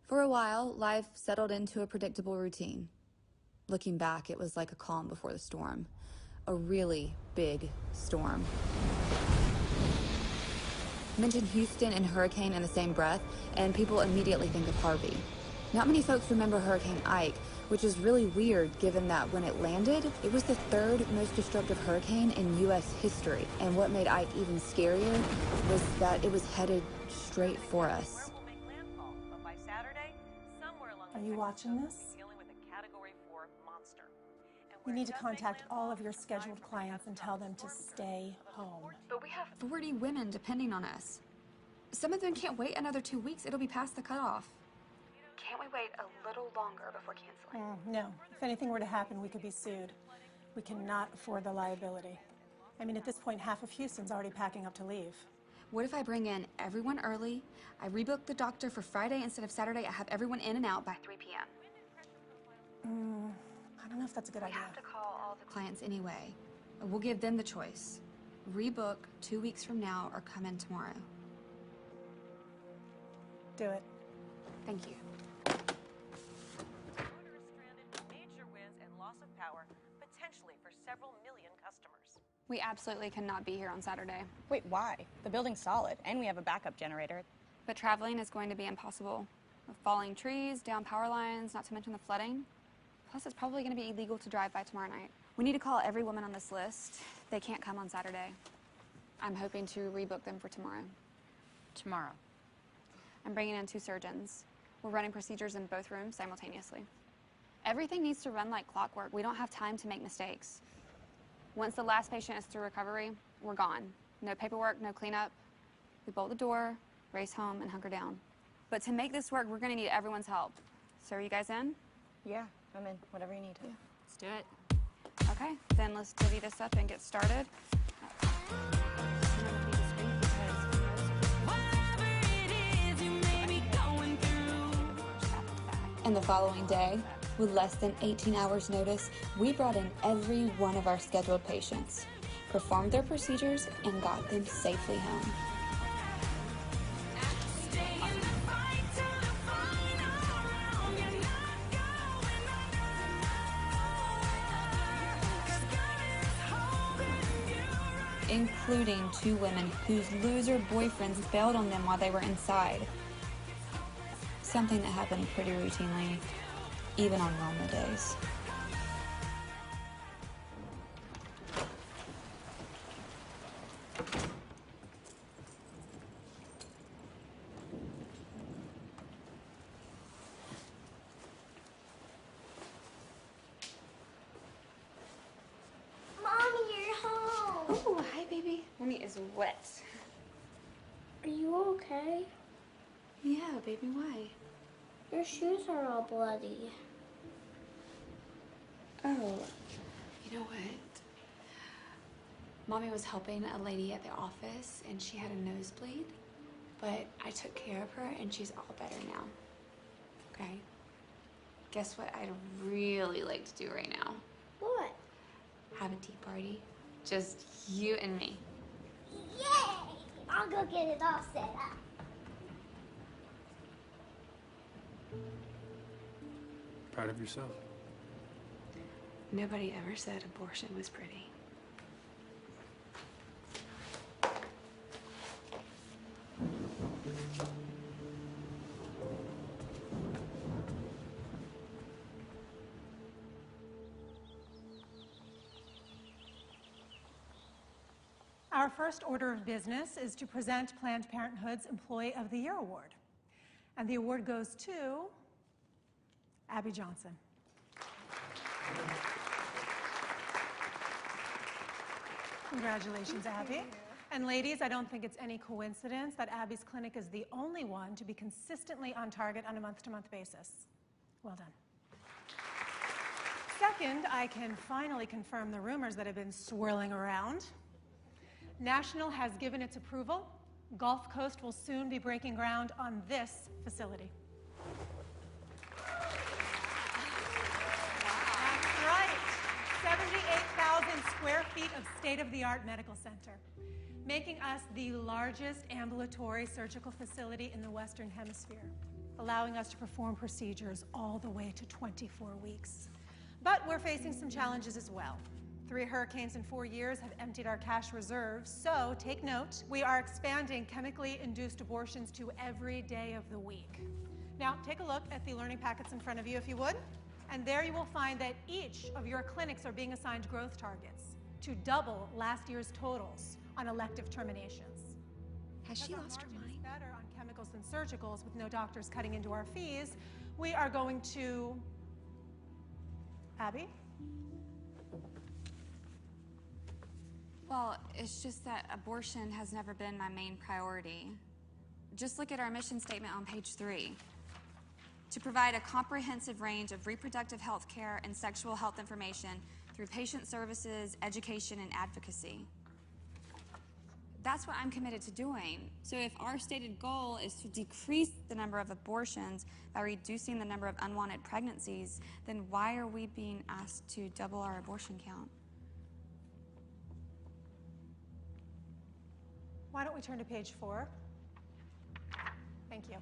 For a while, life settled into a predictable routine. Looking back, it was like a calm before the storm. A really big storm. Mention Houston and hurricane in the same breath, and people immediately think of Harvey. Not many folks remember Hurricane Ike, which is really weird given that when it landed, it was the third most destructive hurricane in U.S. history. And what made Ike even scarier was that it was headed straight for us. Are you watching this? You need to contact all of your scheduled clients and tell them to stay home. But we have 40 women depending on us. Some of them can't wait another 2 weeks. It'll be past the cutoff. Can't we wait a little longer before canceling? No. If anything were to happen, we could be sued. We cannot afford the liability. I mean, at this point, half of Houston's already packing up to leave. What if I bring in everyone early, I rebook the doctor for Friday instead of Saturday, I have everyone in and out by 3 p.m.? I don't know if that's a good idea. We have to call all the clients anyway. We'll give them the choice. Rebook 2 weeks from now or come in tomorrow. Do it. Thank you. Major wins and loss of power, potentially for several million customers. We absolutely cannot be here on Saturday. Wait, why? The building's solid, and we have a backup generator. But traveling is going to be impossible. With falling trees, down power lines, not to mention the flooding. Plus, it's probably going to be illegal to drive by tomorrow night. We need to call every woman on this list. They can't come on Saturday. I'm hoping to rebook them for tomorrow. Tomorrow. I'm bringing in 2 surgeons. We're running procedures in both rooms simultaneously. Everything needs to run like clockwork. We don't have time to make mistakes. Once the last patient is through recovery, we're gone. No paperwork, no cleanup. We bolt the door, race home, and hunker down. But to make this work, we're going to need everyone's help. So are you guys in? Yeah, I'm in. Whatever you need. Yeah. Let's do it. Okay, then let's divvy this up and get started. And the following day, with less than 18 hours notice, we brought in every one of our scheduled patients, performed their procedures, and got them safely home. Including 2 women whose loser boyfriends bailed on them while they were inside. Something that happened pretty routinely, even on normal days. Mommy is wet. Are you okay? Yeah, baby, why? Your shoes are all bloody. Oh, you know what? Mommy was helping a lady at the office and she had a nosebleed, but I took care of her and she's all better now. Okay? Guess what I'd really like to do right now? What? Have a tea party. Just you and me. Yay! I'll go get it all set up. Proud of yourself? Nobody ever said abortion was pretty. Our first order of business is to present Planned Parenthood's Employee of the Year Award. And the award goes to Abby Johnson. Congratulations, Abby. And ladies, I don't think it's any coincidence that Abby's clinic is the only one to be consistently on target on a month-to-month basis. Well done. Second, I can finally confirm the rumors that have been swirling around. National has given its approval. Gulf Coast will soon be breaking ground on this facility. That's right. million square feet of state-of-the-art medical center, making us the largest ambulatory surgical facility in the Western Hemisphere, allowing us to perform procedures all the way to 24 weeks. But we're facing some challenges as well. 3 hurricanes in 4 years have emptied our cash reserves, so take note, we are expanding chemically induced abortions to every day of the week. Now, take a look at the learning packets in front of you, if you would, and there you will find that each of your clinics are being assigned growth targets to double last year's totals on elective terminations. Has she lost her mind? Better on chemicals than surgicals, with no doctors cutting into our fees, we are going to... Abby? Well, it's just that abortion has never been my main priority. Just look at our mission statement on page 3. To provide a comprehensive range of reproductive health care and sexual health information through patient services, education, and advocacy. That's what I'm committed to doing. So if our stated goal is to decrease the number of abortions by reducing the number of unwanted pregnancies, then why are we being asked to double our abortion count? Why don't we turn to page 4? Thank you.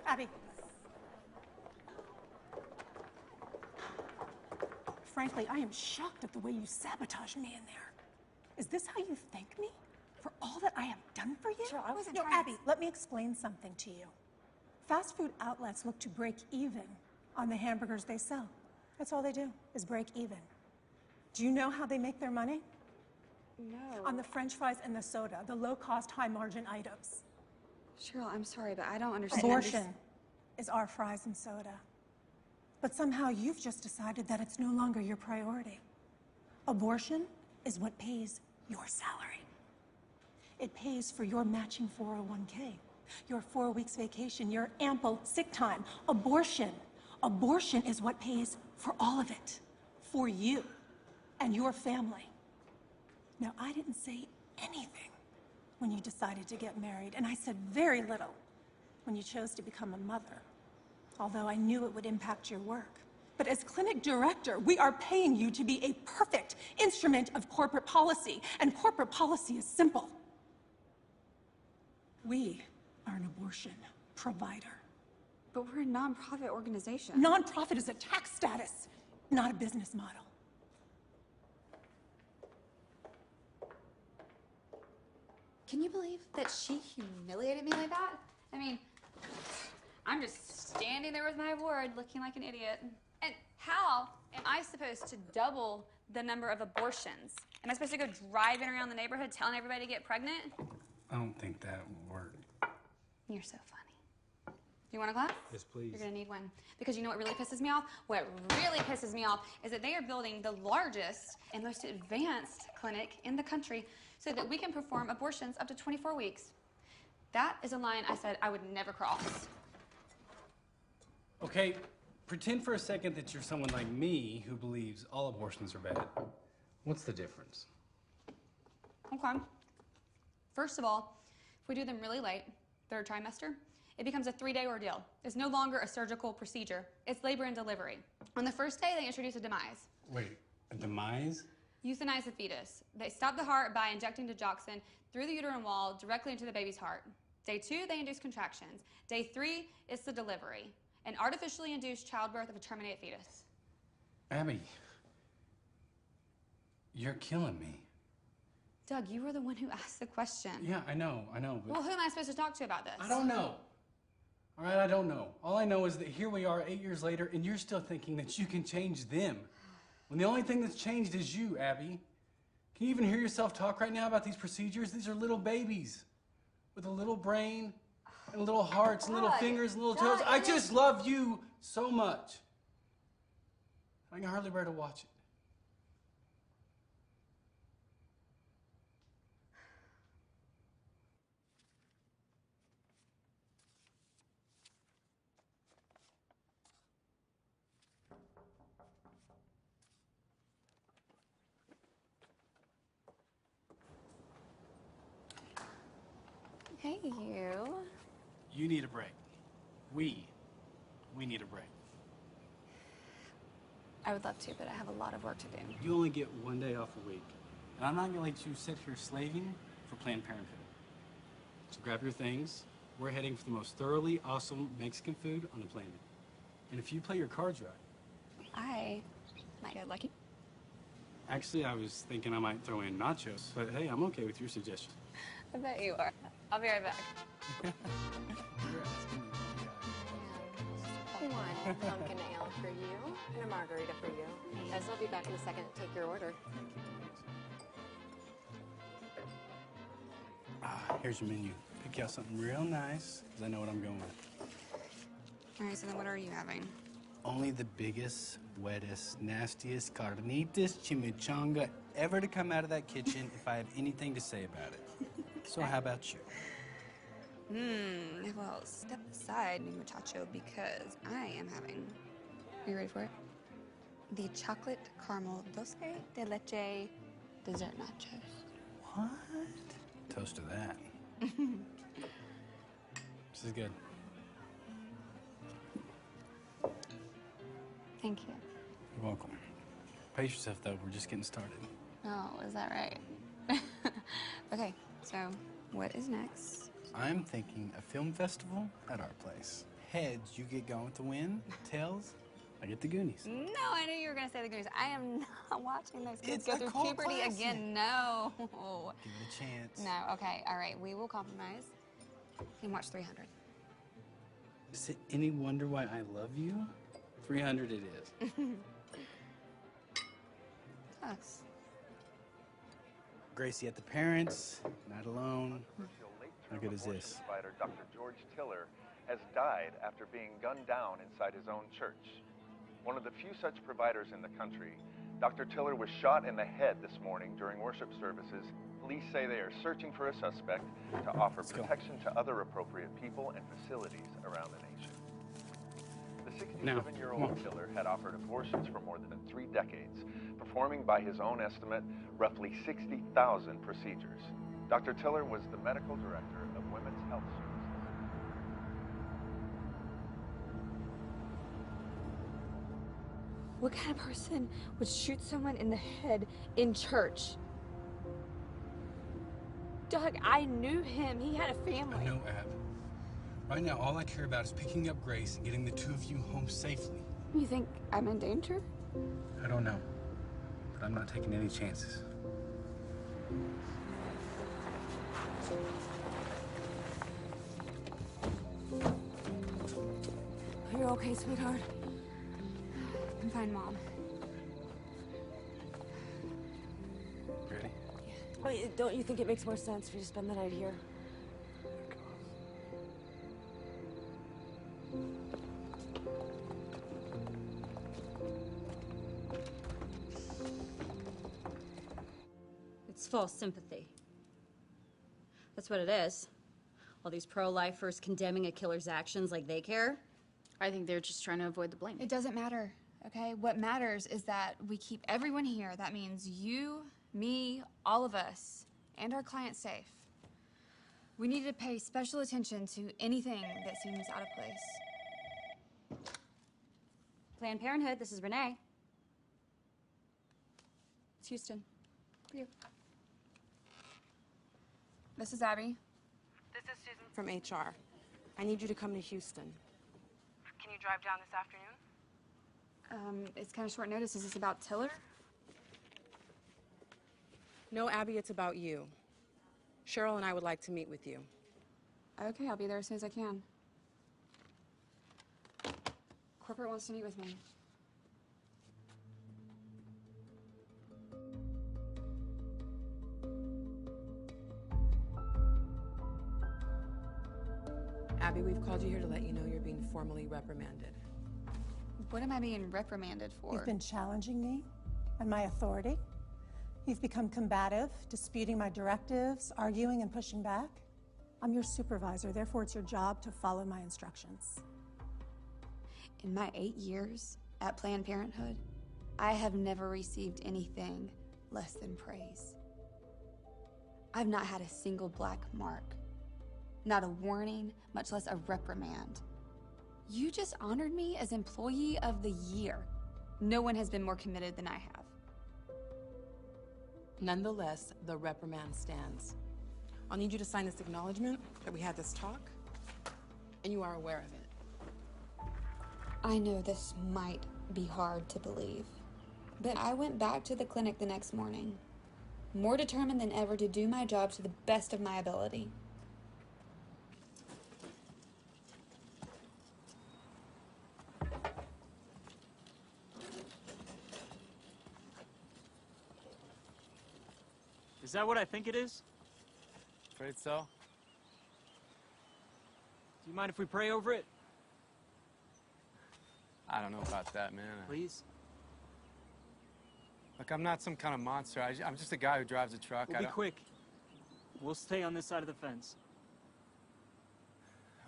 Abby. Frankly, I am shocked at the way you sabotaged me in there. Is this how you thank me? For all that I have done for you? Sure, I wasn't No, trying Abby, let me explain something to you. Fast food outlets look to break even on the hamburgers they sell. That's all they do, is break even. Do you know how they make their money? No. On the French fries and the soda, the low-cost, high-margin items. Cheryl, I'm sorry, but I don't understand. Abortion is our fries and soda. But somehow you've just decided that it's no longer your priority. Abortion is what pays your salary. It pays for your matching 401k, your 4 weeks vacation, your ample sick time. Abortion is what pays for all of it, for you and your family. Now, I didn't say anything when you decided to get married, and I said very little when you chose to become a mother, although I knew it would impact your work. But as clinic director, we are paying you to be a perfect instrument of corporate policy, and corporate policy is simple. We are an abortion provider. But we're a nonprofit organization. Nonprofit is a tax status, not a business model. Can you believe that she humiliated me like that? I mean, I'm just standing there with my award looking like an idiot. And how am I supposed to double the number of abortions? Am I supposed to go driving around the neighborhood telling everybody to get pregnant? I don't think that will work. You're so funny. You want a glass? Yes, please. You're gonna need one. Because you know what really pisses me off? What really pisses me off is that they are building the largest and most advanced clinic in the country so that we can perform abortions up to 24 weeks. That is a line I said I would never cross. Okay, pretend for a second that you're someone like me who believes all abortions are bad. What's the difference? Okay. First of all, if we do them really late, 3rd trimester, it becomes a 3-day ordeal. It's no longer a surgical procedure. It's labor and delivery. On the first day, they introduce a demise. Wait, a demise? Euthanize the fetus. They stop the heart by injecting digoxin through the uterine wall directly into the baby's heart. Day 2, they induce contractions. Day 3 is the delivery, an artificially induced childbirth of a terminated fetus. Abby, you're killing me. Doug, you were the one who asked the question. Yeah, I know, but... Well, who am I supposed to talk to about this? I don't know. All right, I don't know. All I know is that here we are 8 years later, and you're still thinking that you can change them. When the only thing that's changed is you, Abby. Can you even hear yourself talk right now about these procedures? These are little babies with a little brain and little hearts and little fingers and little toes. I just love you so much. I can hardly bear to watch it. Hey, you. You need a break. We need a break. I would love to, but I have a lot of work to do. You only get 1 day off a week. And I'm not gonna let you sit here slaving for Planned Parenthood. So grab your things. We're heading for the most thoroughly awesome Mexican food on the planet. And if you play your cards right. I might get lucky. Actually, I was thinking I might throw in nachos, but hey, I'm okay with your suggestion. I bet you are. I'll be right back. One pumpkin ale for you and a margarita for you. Guys, I'll be back in a second to take your order. Here's your menu. Pick out something real nice, because I know what I'm going with. All right, so then what are you having? Only the biggest, wettest, nastiest carnitas chimichanga ever to come out of that kitchen if I have anything to say about it. So how about you? Well, step aside, mi muchacho, because I am having, are you ready for it? The chocolate caramel dulce de leche dessert nachos. What? Toast to that. This is good. Thank you. You're welcome. Pace yourself, though. We're just getting started. Oh, is that right? Okay, so what is next? I'm thinking a film festival at our place. Heads, you get going with the wind. Tails, I get the Goonies. No, I knew you were going to say the Goonies. I am not watching those kids It's go a through cult puberty classic. again. No. Give it a chance. No, okay, all right. We will compromise and watch 300. Is it any wonder why I love you? 300 it is. Us. Gracie at the parents, not alone. How good is this? Fighter Dr. George Tiller has died after being gunned down inside his own church. One of the few such providers in the country, Dr. Tiller was shot in the head this morning during worship services. Police say they are searching for a suspect to offer protection to other appropriate people and facilities around the nation. The 67-year-old Tiller had offered abortions for more than 3 decades, performing by his own estimate roughly 60,000 procedures. Dr. Tiller was the medical director of Women's Health Services. What kind of person would shoot someone in the head in church? Doug, I knew him. He had a family. I know, Ab. Right now, all I care about is picking up Grace and getting the 2 of you home safely. You think I'm in danger? I don't know, but I'm not taking any chances. You're okay, sweetheart? I'm fine, Mom. Ready? Wait, don't you think it makes more sense for you to spend the night here? It's false sympathy. That's what it is. All these pro-lifers condemning a killer's actions like they care. I think they're just trying to avoid the blame. It doesn't matter, okay? What matters is that we keep everyone here. That means you, me, all of us, and our clients safe. We need to pay special attention to anything that seems out of place. Planned Parenthood, this is Renee. It's Houston. For you. This is Abby. This is Susan. From HR. I need you to come to Houston. Can you drive down this afternoon? It's kind of short notice. Is this about Tiller? No, Abby, it's about you. Cheryl and I would like to meet with you. Okay, I'll be there as soon as I can. Corporate wants to meet with me. Abby, we've called you here to let you know you're being formally reprimanded. What am I being reprimanded for? You've been challenging me and my authority. You've become combative, disputing my directives, arguing and pushing back. I'm your supervisor, therefore it's your job to follow my instructions. In my 8 years at Planned Parenthood, I have never received anything less than praise. I've not had a single black mark, not a warning, much less a reprimand. You just honored me as Employee of the Year. No one has been more committed than I have. Nonetheless, the reprimand stands. I'll need you to sign this acknowledgement that we had this talk, and you are aware of it. I know this might be hard to believe, but I went back to the clinic the next morning, more determined than ever to do my job to the best of my ability. Is that what I think it is? Afraid so. Do you mind if we pray over it? I don't know about that, man. Please? Look, I'm not some kind of monster. I'm just a guy who drives a truck. We'll be quick. We'll stay on this side of the fence.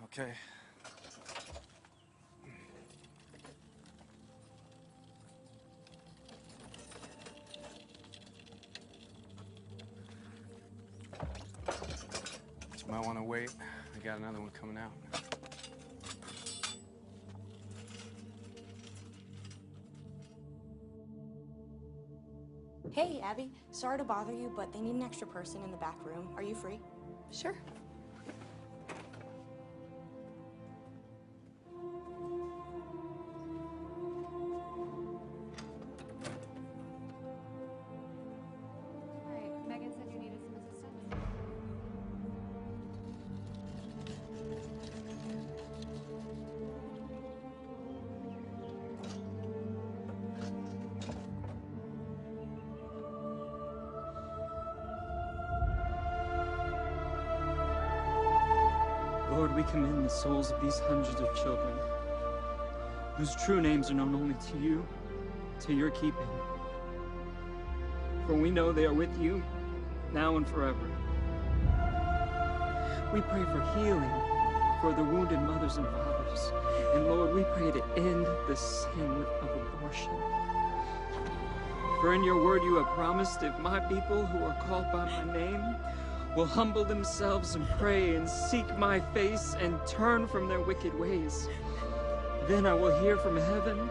Okay. You might want to wait. I got another one coming out. Hey, Abby. Sorry to bother you, but they need an extra person in the back room. Are you free? Sure. Right, Megan said you needed some assistance. Lord, we commend the souls of these hundreds of children, whose true names are known only to you, to your keeping. For we know they are with you, now and forever. We pray for healing for the wounded mothers and fathers. And Lord, we pray to end the sin of abortion. For in your word you have promised, if my people who are called by my name will humble themselves and pray and seek my face and turn from their wicked ways, then I will hear from heaven,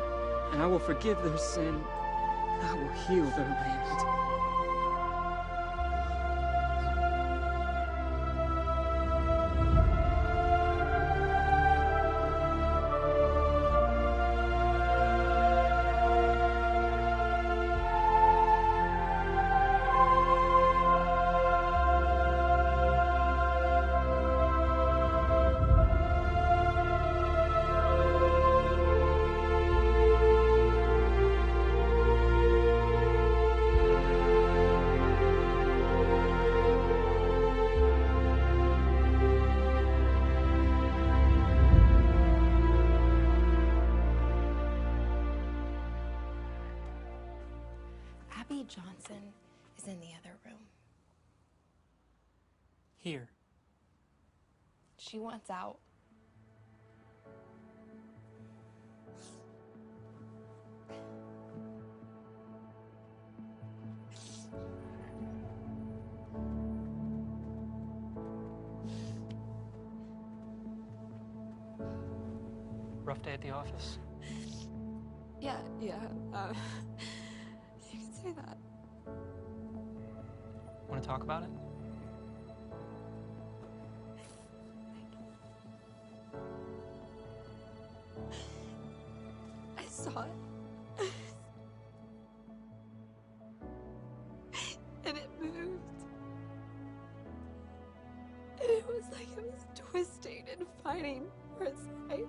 and I will forgive their sin, and I will heal their land. Abby Johnson is in the other room. Here. She wants out. Rough day at the office? Yeah. You can say that. Want to talk about it? I saw it. And it moved. And it was like it was twisting and fighting for its life.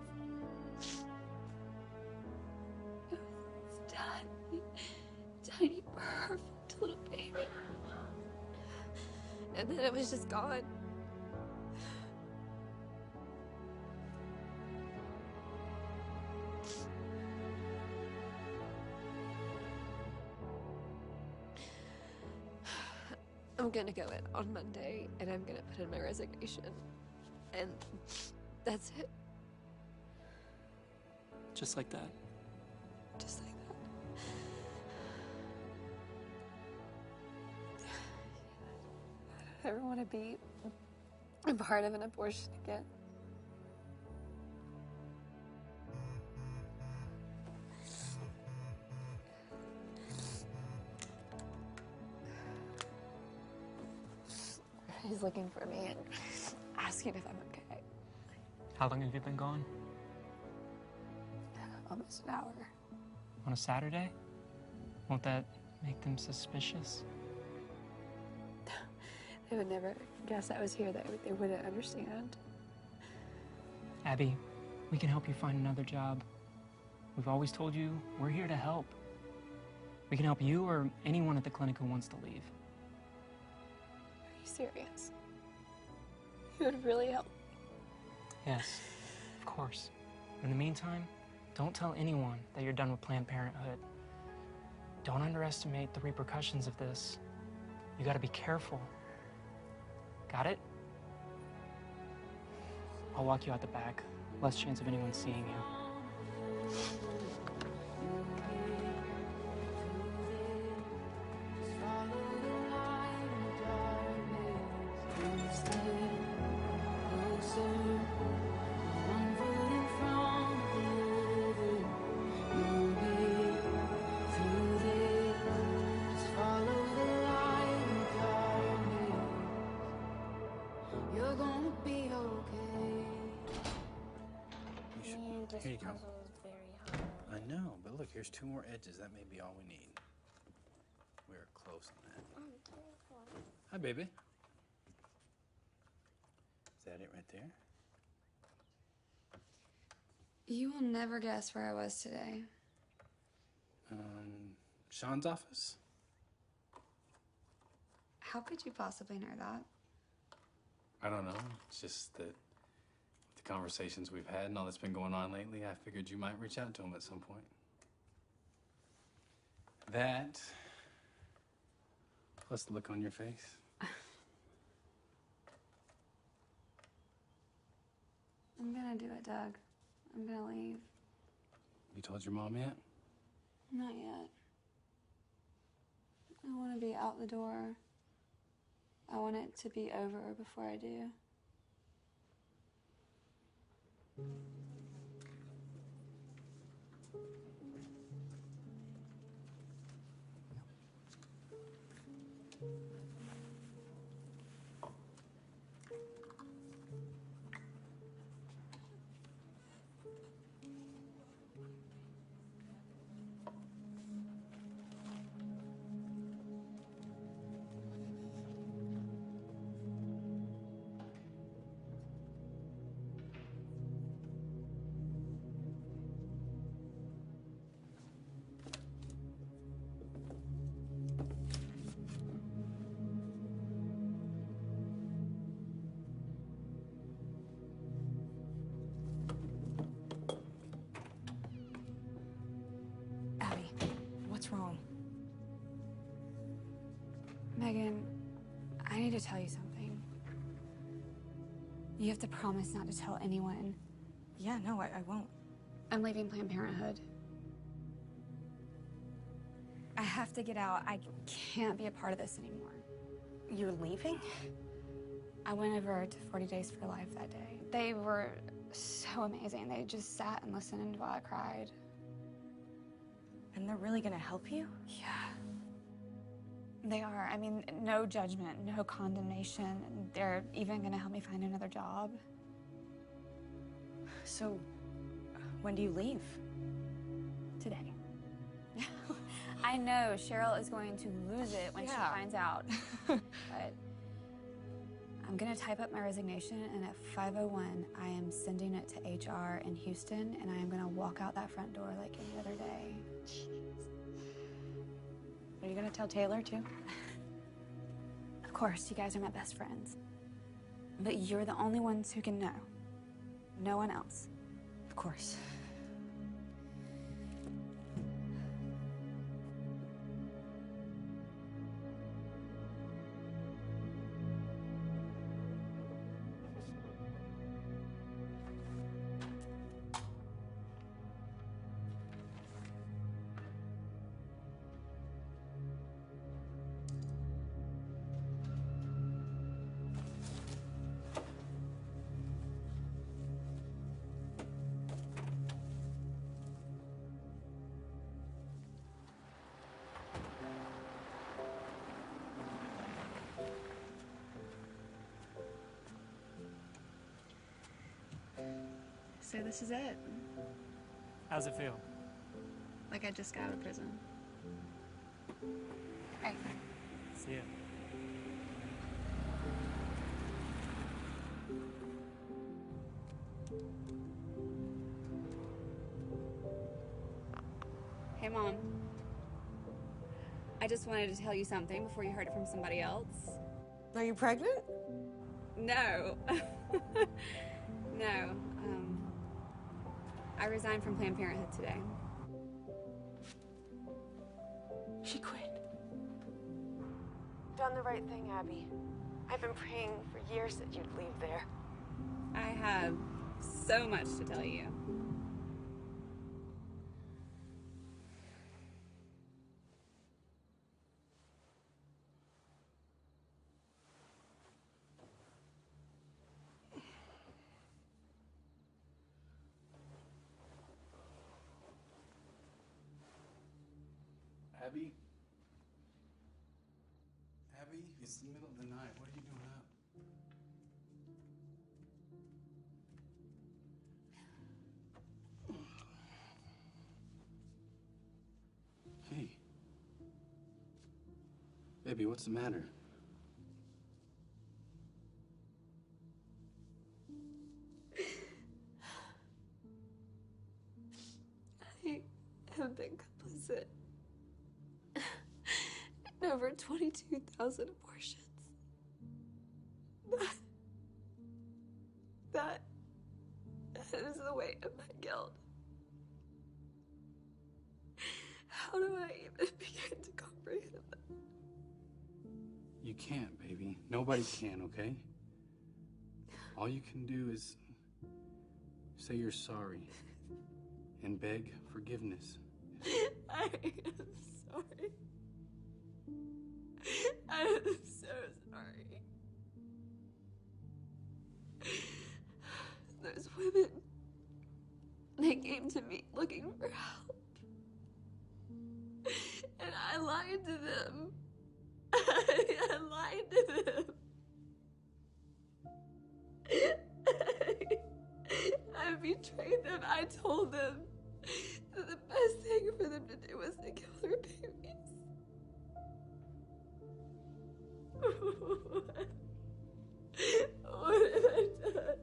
It was tiny, perfect little baby. And then it was just gone. I'm gonna go in on Monday and I'm gonna put in my resignation. And that's it. Just like that? Just like that. I don't ever want to be a part of an abortion again. He's looking for me and asking if I'm okay. How long have you been gone? Almost an hour. On a Saturday? Won't that make them suspicious? They would never guess I was here. They wouldn't understand. Abby, we can help you find another job. We've always told you we're here to help. We can help you or anyone at the clinic who wants to leave. Are you serious? You would really help. Yes, of course. In the meantime, don't tell anyone that you're done with Planned Parenthood. Don't underestimate the repercussions of this. You gotta be careful. Got it? I'll walk you out the back. Less chance of anyone seeing you. You're gonna be okay. Here you go. I know, but look, here's 2 more edges. That may be all we need. We're close on that. Hi, baby. Is that it right there? You will never guess where I was today. Sean's office? How could you possibly know that? I don't know. It's just that with the conversations we've had and all that's been going on lately, I figured you might reach out to him at some point. That, plus the look on your face. I'm gonna do it, Doug. I'm gonna leave. You told your mom yet? Not yet. I want to be out the door. I want it to be over before I do. Abby, what's wrong? Megan, I need to tell you something. You have to promise not to tell anyone. Yeah, no, I won't. I'm leaving Planned Parenthood. I have to get out. I can't be a part of this anymore. You're leaving? I went over to 40 Days for Life that day. They were so amazing. They just sat and listened while I cried. And they're really gonna help you? Yeah. They are. I mean, no judgment, no condemnation. They're even gonna help me find another job. So, when do you leave? Today. I know Cheryl is going to lose it when she finds out. But I'm gonna type up my resignation, and at 5:01, I am sending it to HR in Houston, and I am gonna walk out that front door like any other day. Are you gonna tell Taylor too? Of course, you guys are my best friends. But you're the only ones who can know. No one else. Of course. So this is it. How's it feel? Like I just got out of prison. Hey. See ya. Hey, Mom. I just wanted to tell you something before you heard it from somebody else. Are you pregnant? No. No. I resigned from Planned Parenthood today. She quit. Done the right thing, Abby. I've been praying for years that you'd leave there. I have so much to tell you. Abby? Abby, it's the middle of the night. What are you doing up? Hey. Baby, what's the matter? I have been complicit in over 22,000 abortions. That is the weight of my guilt. How do I even begin to comprehend that? You can't, baby. Nobody can, okay? All you can do is say you're sorry and beg forgiveness. I am sorry. I am so sorry. Those women, they came to me looking for help. And I lied to them. I lied to them. I betrayed them. I told them that the best thing for them to do was to kill their babies. What have I done?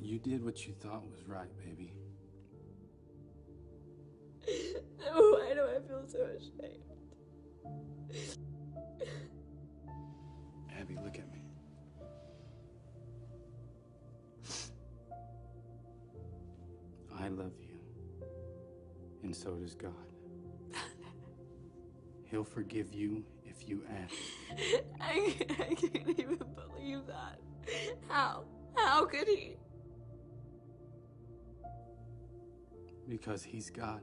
You did what you thought was right, baby. No, why do I feel so ashamed? Abby, look at me. I love you, and so does God. He'll forgive you if you ask. I can't even believe that. How? How could he? Because he's God.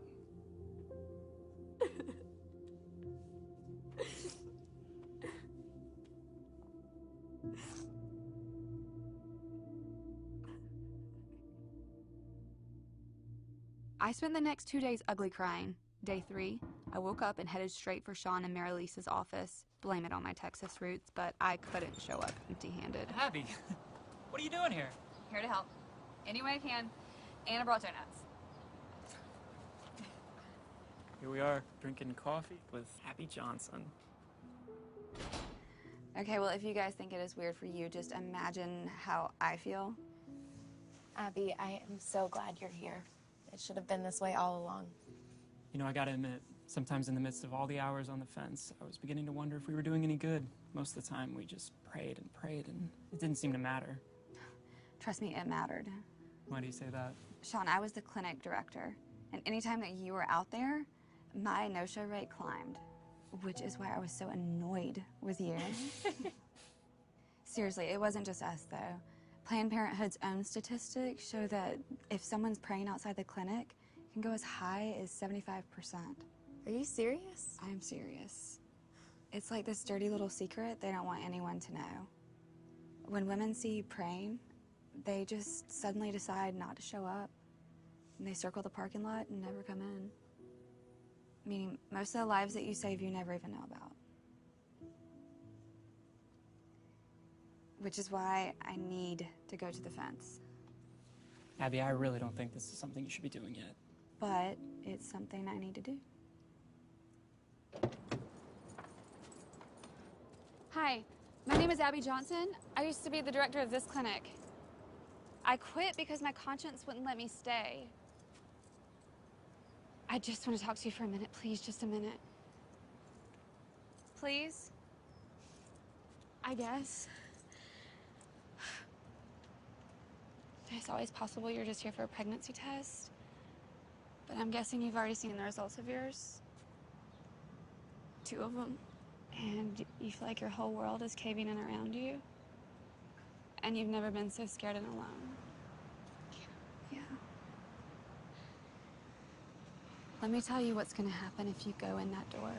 I spent the next 2 days ugly crying. Day 3, I woke up and headed straight for Sean and Mary Lisa's office. Blame it on my Texas roots, but I couldn't show up empty-handed. Abby, what are you doing here? Here to help. Any way I can. And I brought donuts. Here we are, drinking coffee with Abby Johnson. Okay, well, if you guys think it is weird for you, just imagine how I feel. Abby, I am so glad you're here. It should have been this way all along. You know, I gotta admit, sometimes in the midst of all the hours on the fence, I was beginning to wonder if we were doing any good. Most of the time, we just prayed, and it didn't seem to matter. Trust me, it mattered. Why do you say that? Sean, I was the clinic director, and anytime that you were out there, my no-show rate climbed, which is why I was so annoyed with you. Seriously, it wasn't just us, though. Planned Parenthood's own statistics show that if someone's praying outside the clinic, it can go as high as 75%. Are you serious? I am serious. It's like this dirty little secret they don't want anyone to know. When women see you praying, they just suddenly decide not to show up. And they circle the parking lot and never come in. Meaning, most of the lives that you save, you never even know about. Which is why I need to go to the fence. Abby, I really don't think this is something you should be doing yet. But it's something I need to do. Hi, my name is Abby Johnson. I used to be the director of this clinic. I quit because my conscience wouldn't let me stay. I just want to talk to you for a minute, please, just a minute. Please? I guess. It's always possible you're just here for a pregnancy test. But I'm guessing you've already seen the results of yours. 2 of them. And you feel like your whole world is caving in around you. And you've never been so scared and alone. Yeah. Let me tell you what's gonna happen if you go in that door.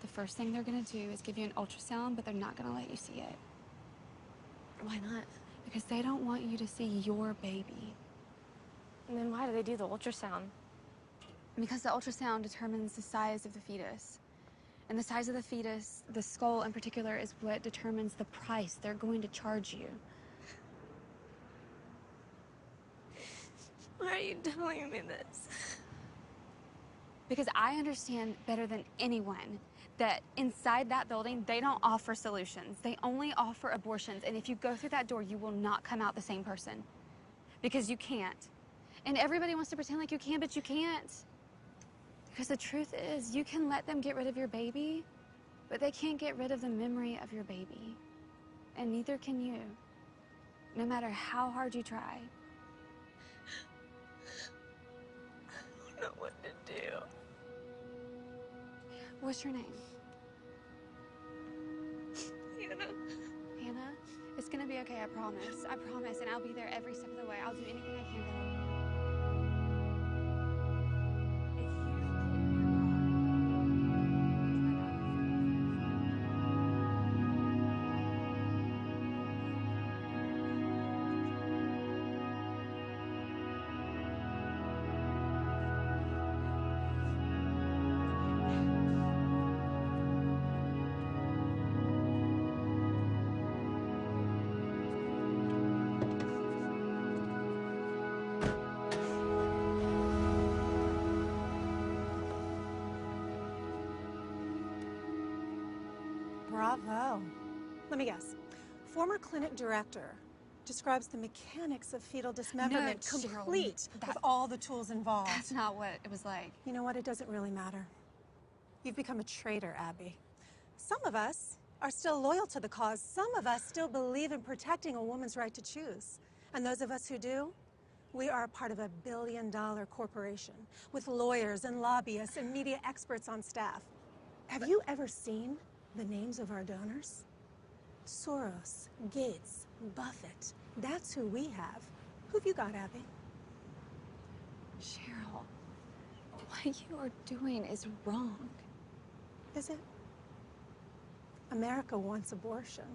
The first thing they're gonna do is give you an ultrasound, but they're not gonna let you see it. Why not? Because they don't want you to see your baby. And then why do they do the ultrasound? Because the ultrasound determines the size of the fetus. And the size of the fetus, the skull in particular, is what determines the price they're going to charge you. Why are you telling me this? Because I understand better than anyone that inside that building, they don't offer solutions. They only offer abortions. And if you go through that door, you will not come out the same person. Because you can't. And everybody wants to pretend like you can, but you can't. Because the truth is, you can let them get rid of your baby, but they can't get rid of the memory of your baby. And neither can you, no matter how hard you try. I don't know what to do. What's your name? Hannah. Hannah? It's gonna be okay, I promise. I promise, and I'll be there every step of the way. I'll do anything I can to help. Bravo. Let me guess. Former clinic director describes the mechanics of fetal dismemberment complete with all the tools involved. That's not what it was like. You know what? It doesn't really matter. You've become a traitor, Abby. Some of us are still loyal to the cause. Some of us still believe in protecting a woman's right to choose. And those of us who do, we are a part of a billion-dollar corporation with lawyers and lobbyists and media experts on staff. Have you ever seen the names of our donors? Soros, Gates, Buffett. That's who we have. Who've you got, Abby? Cheryl, what you are doing is wrong. Is it? America wants abortion,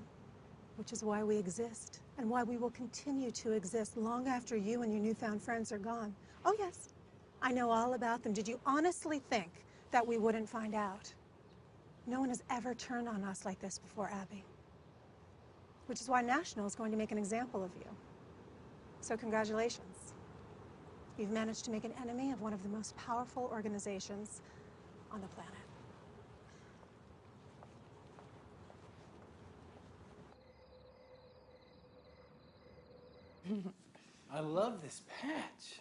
which is why we exist and why we will continue to exist long after you and your newfound friends are gone. Oh, yes, I know all about them. Did you honestly think that we wouldn't find out? No one has ever turned on us like this before, Abby. Which is why National is going to make an example of you. So congratulations. You've managed to make an enemy of one of the most powerful organizations on the planet. I love this patch.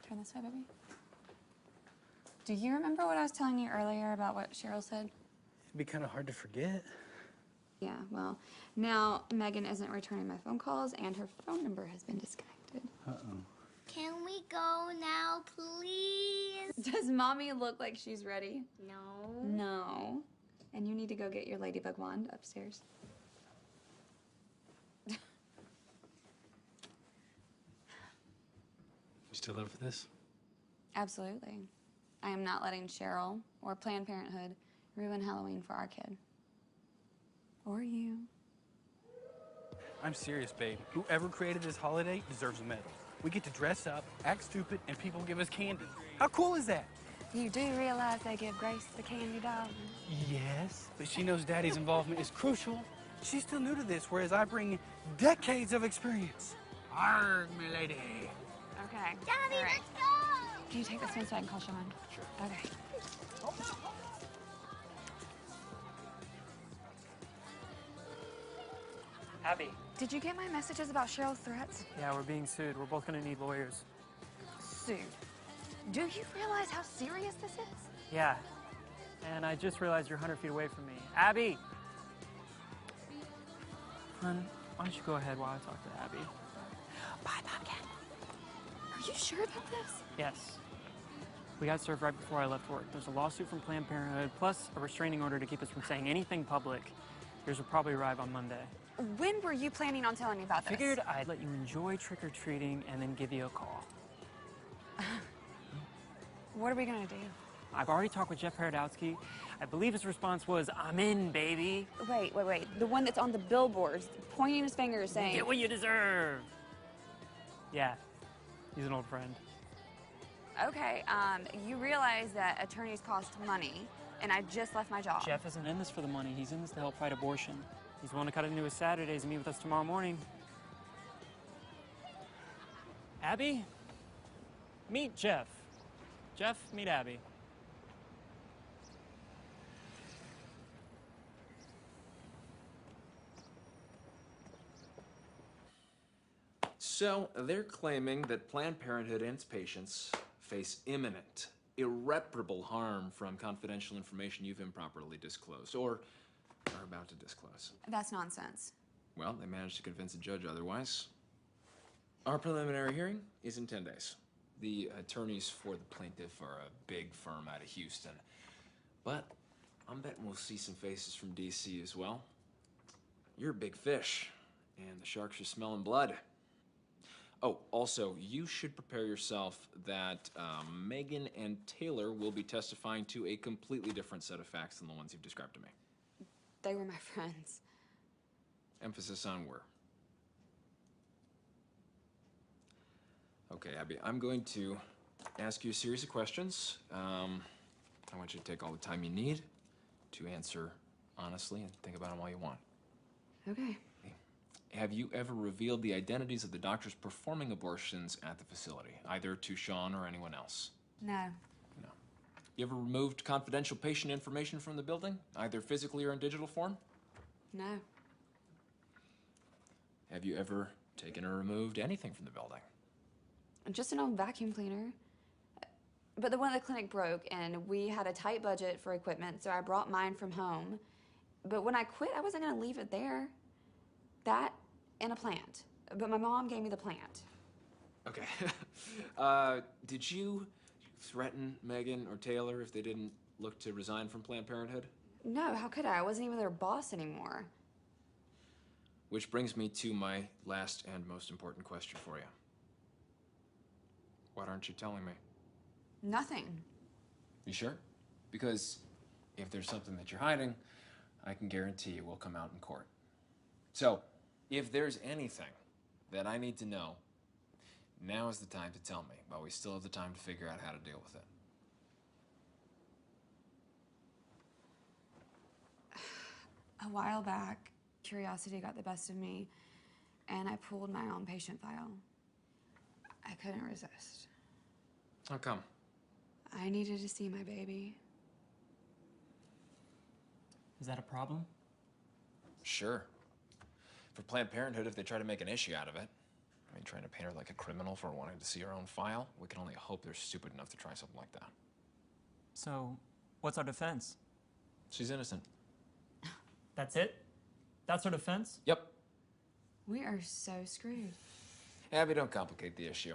Turn this way, baby. Do you remember what I was telling you earlier about what Cheryl said? It'd be kind of hard to forget. Yeah, well, now Megan isn't returning my phone calls and her phone number has been disconnected. Uh-oh. Can we go now, please? Does mommy look like she's ready? No. No. And you need to go get your ladybug wand upstairs. You still up for this? Absolutely. I am not letting Cheryl or Planned Parenthood ruin Halloween for our kid. Or you. I'm serious, babe. Whoever created this holiday deserves a medal. We get to dress up, act stupid, and people give us candy. How cool is that? You do realize they give Grace the candy dog? Yes, but she knows Daddy's involvement is crucial She's still new to this, whereas I bring decades of experience. Arg, milady. Okay. Daddy, All right. let's go! Can you take this one so I can call Sean? Sure. Okay. Abby. Did you get my messages about Cheryl's threats? Yeah, we're being sued. We're both gonna need lawyers. Sued. Do you realize how serious this is? Yeah. And I just realized you're 100 feet away from me. Abby! Hun, why don't you go ahead while I talk to Abby? Bye, Pumpkin. Are you sure about this? Yes. We got served right before I left work. There's a lawsuit from Planned Parenthood, plus a restraining order to keep us from saying anything public. Yours will probably arrive on Monday. When were you planning on telling me about this? Figured I'd let you enjoy trick-or-treating and then give you a call. What are we gonna do? I've already talked with Jeff Paradowski. I believe his response was, I'm in, baby. Wait. The one that's on the billboards, pointing his finger saying... Get what you deserve. Yeah, he's an old friend. Okay, you realize that attorneys cost money, and I just left my job. Jeff isn't in this for the money. He's in this to help fight abortion. He's willing to cut into his Saturdays and meet with us tomorrow morning. Abby, meet Jeff. Jeff, meet Abby. So, they're claiming that Planned Parenthood and its patients face imminent, irreparable harm from confidential information you've improperly disclosed, or are about to disclose. That's nonsense. Well, they managed to convince a judge otherwise. Our preliminary hearing is in 10 days. The attorneys for the plaintiff are a big firm out of Houston. But I'm betting we'll see some faces from DC as well. You're a big fish, and the sharks are smelling blood. Oh, also, you should prepare yourself that Megan and Taylor will be testifying to a completely different set of facts than the ones you've described to me. They were my friends. Emphasis on were. Okay, Abby, I'm going to ask you a series of questions. I want you to take all the time you need to answer honestly and think about them all you want. Okay. Have you ever revealed the identities of the doctors performing abortions at the facility, either to Sean or anyone else? No. No. You ever removed confidential patient information from the building, either physically or in digital form? No. Have you ever taken or removed anything from the building? Just an old vacuum cleaner. But the one at the clinic broke, and we had a tight budget for equipment, so I brought mine from home. But when I quit, I wasn't gonna leave it there. That and a plant. But my mom gave me the plant. Okay. Did you threaten Megan or Taylor if they didn't look to resign from Planned Parenthood? No, how could I? I wasn't even their boss anymore. Which brings me to my last and most important question for you. What aren't you telling me? Nothing. You sure? Because if there's something that you're hiding, I can guarantee it will come out in court. So, if there's anything that I need to know, now is the time to tell me, but we still have the time to figure out how to deal with it. A while back, curiosity got the best of me, and I pulled my own patient file. I couldn't resist. How come? I needed to see my baby. Is that a problem? Sure. For Planned Parenthood, if they try to make an issue out of it, I mean, trying to paint her like a criminal for wanting to see her own file, we can only hope they're stupid enough to try something like that. So, what's our defense? She's innocent. That's it? That's our defense? Yep. We are so screwed. Abby, don't complicate the issue.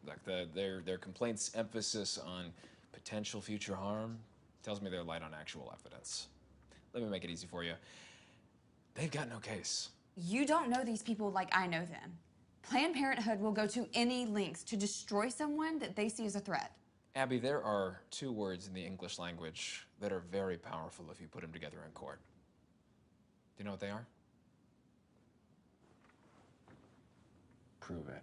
Look, their complaint's emphasis on potential future harm tells me they're light on actual evidence. Let me make it easy for you. They've got no case. You don't know these people like I know them. Planned Parenthood will go to any lengths to destroy someone that they see as a threat. Abby, there are two words in the English language that are very powerful if you put them together in court. Do you know what they are? Prove it.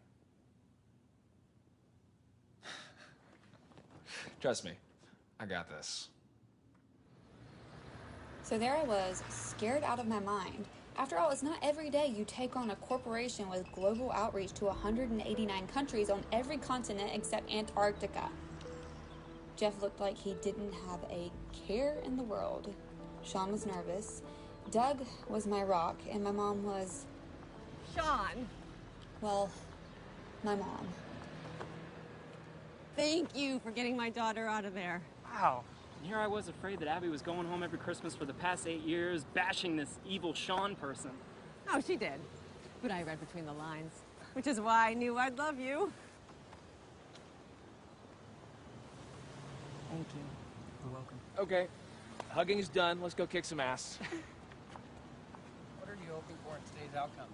Trust me, I got this. So there I was, scared out of my mind, After all, it's not every day you take on a corporation with global outreach to 189 countries on every continent except Antarctica. Jeff looked like he didn't have a care in the world. Sean was nervous. Doug was my rock, and my mom was... Sean! Well, my mom. Thank you for getting my daughter out of there. Wow. And here I was afraid that Abby was going home every Christmas for the past 8 years, bashing this evil Sean person. Oh, she did. But I read between the lines, which is why I knew I'd love you. Thank you. You're welcome. Okay, hugging is done. Let's go kick some ass. What are you hoping for in today's outcome?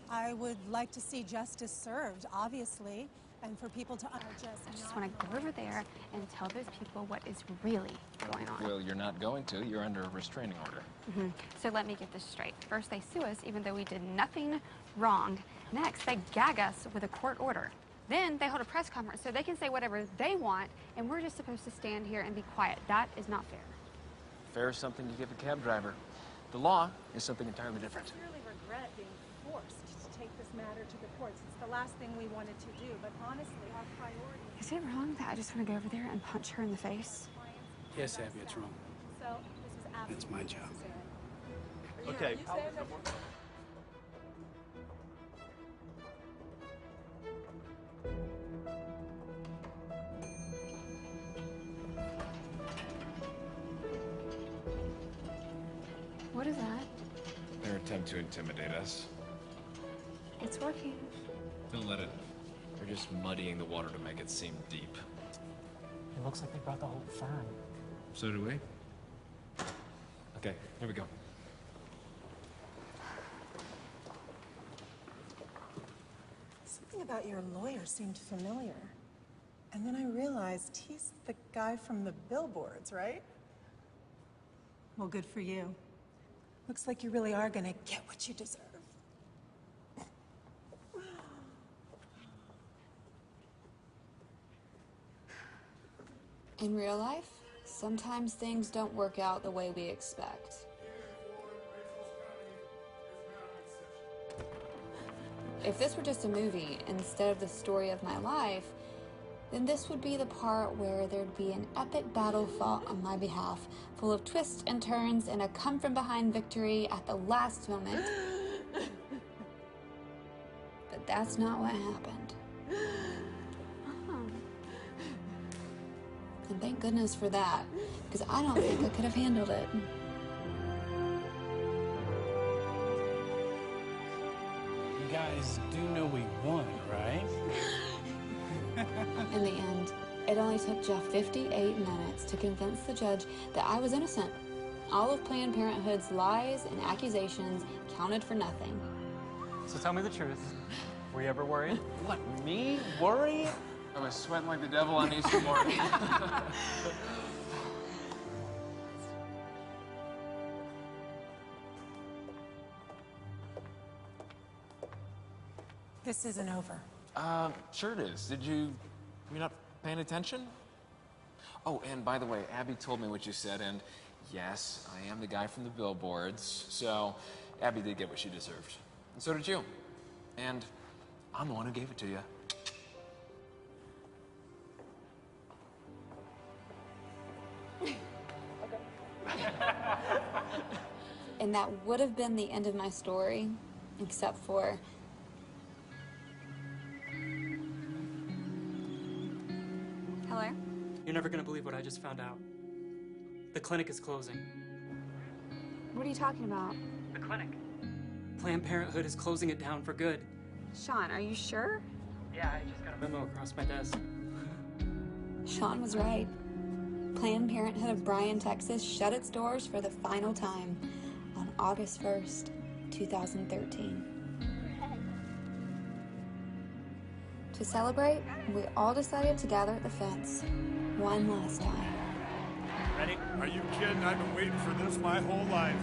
I would like to see justice served, obviously, and for people to I just want to go over there and tell those people what is really going on. Well, you're not going to. You're under a restraining order. So let me get this straight. First, they sue us even though we did nothing wrong. Next, they gag us with a court order. Then they hold a press conference so they can say whatever they want, and we're just supposed to stand here and be quiet. That is not fair. Fair is something you give a cab driver. The law is something entirely different. I really regret being forced to take this matter to the courts. It's the last thing we wanted to do, but honestly, our priority... Is it wrong that I just want to go over there and punch her in the face? Yes, Abby, it's wrong. So, this was absolutely It's my job. Okay. What is that? Their attempt to intimidate us. It's working. Don't let it. They're just muddying the water to make it seem deep. It looks like they brought the whole firm. So do we. Okay, here we go. Something about your lawyer seemed familiar. And then I realized he's the guy from the billboards, right? Well, good for you. Looks like you really are gonna get what you deserve. In real life, sometimes things don't work out the way we expect. If this were just a movie instead of the story of my life, then this would be the part where there'd be an epic battle fought on my behalf, full of twists and turns and a come-from-behind victory at the last moment. But that's not what happened. And thank goodness for that, because I don't think I could have handled it. You guys do know we won, right? In the end, it only took Jeff 58 minutes to convince the judge that I was innocent. All of Planned Parenthood's lies and accusations counted for nothing. So tell me the truth. Were you ever worried? What, me? Worry? I was sweating like the devil on Easter morning. This isn't over. Sure it is. Were you not paying attention? Oh, and by the way, Abby told me what you said, and yes, I am the guy from the billboards, so Abby did get what she deserved. And so did you. And I'm the one who gave it to you. And that would have been the end of my story, except for... Hello? You're never gonna believe what I just found out. The clinic is closing. What are you talking about? The clinic. Planned Parenthood is closing it down for good. Sean, are you sure? Yeah, I just got a memo across my desk. Sean was right. Planned Parenthood of Bryan, Texas shut its doors for the final time on August 1st, 2013. To celebrate, we all decided to gather at the fence one last time. Ready? Are you kidding? I've been waiting for this my whole life.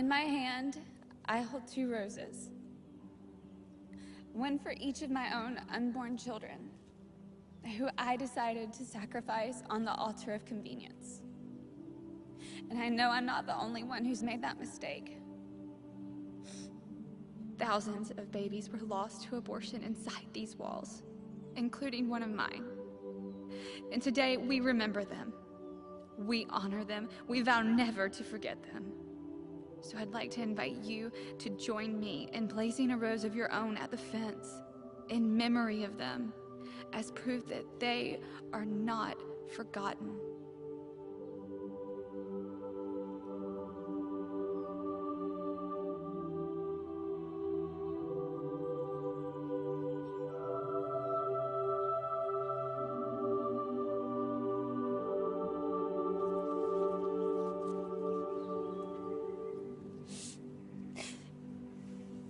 In my hand, I hold 2 roses. One for each of my own unborn children, who I decided to sacrifice on the altar of convenience. And I know I'm not the only one who's made that mistake. Thousands of babies were lost to abortion inside these walls, including one of mine. And today, we remember them. We honor them. We vow never to forget them. So I'd like to invite you to join me in placing a rose of your own at the fence in memory of them, as proof that they are not forgotten.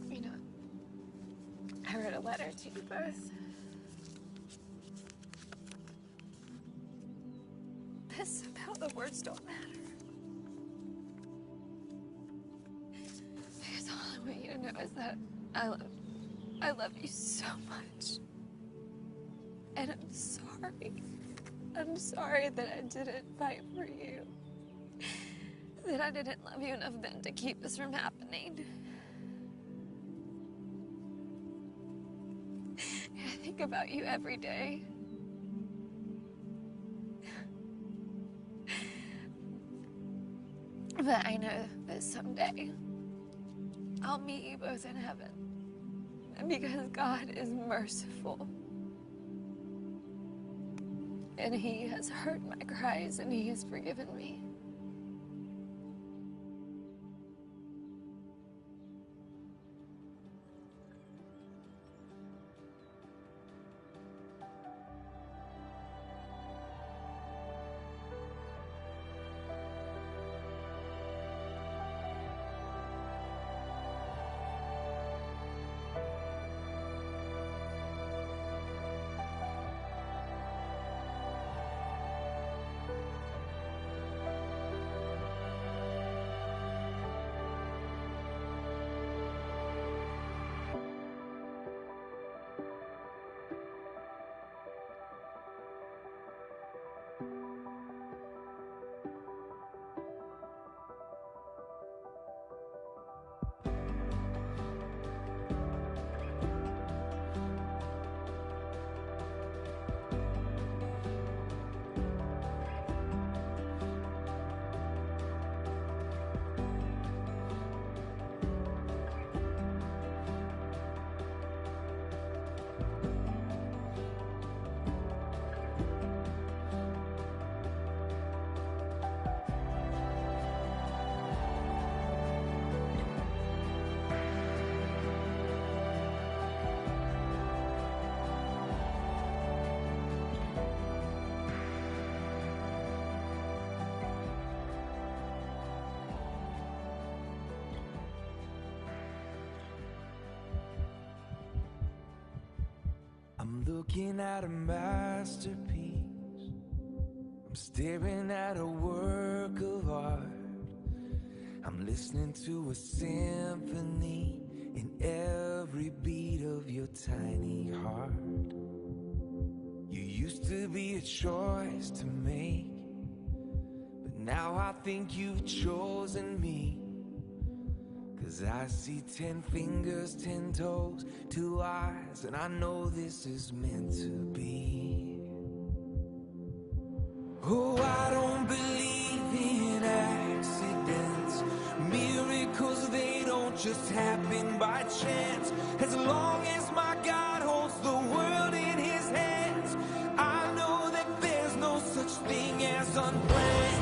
You know, I wrote a letter to you both. Somehow the words don't matter. Because all I want you to know is that I love you so much. And I'm sorry. I'm sorry that I didn't fight for you. That I didn't love you enough then to keep this from happening. I think about you every day. But I know that someday I'll meet you both in heaven. And because God is merciful. And He has heard my cries and He has forgiven me. I'm looking at a masterpiece. I'm staring at a work of art. I'm listening to a symphony in every beat of your tiny heart. You used to be a choice to make, but now I think you've chosen me. 'Cause I see 10 fingers, 10 toes, 2 eyes, and I know this is meant to be. Oh, I don't believe in accidents. Miracles, they don't just happen by chance. As long as my God holds the world in His hands, I know that there's no such thing as unplanned.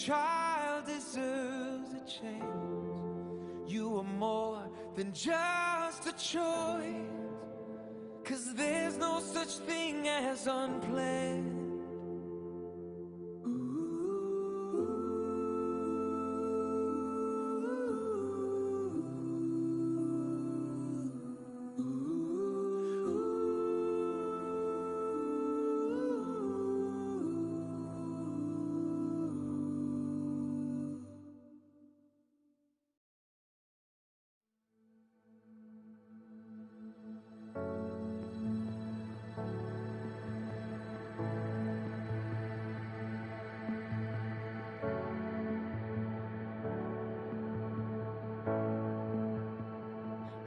child deserves a chance. You are more than just a choice, 'cause there's no such thing as unplanned.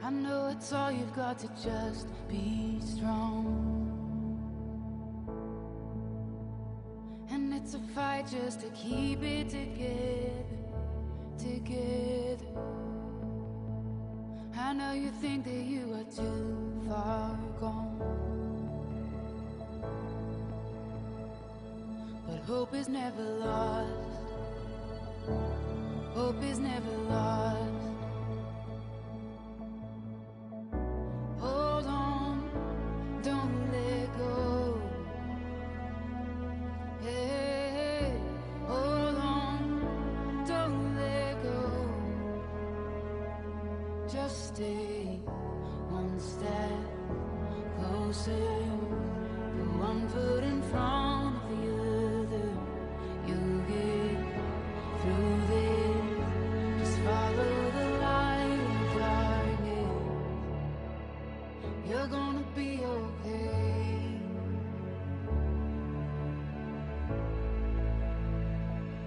I know it's all you've got to just be strong. And it's a fight just to keep it together, together. I know you think that you are too far gone, but hope is never lost. Hope is never lost. Hold on, don't let go. Hey, hold on, don't let go. Just stay one step closer, put one foot in front of the other. You'll get through this. Just follow the light in the darkness. You're gonna be okay.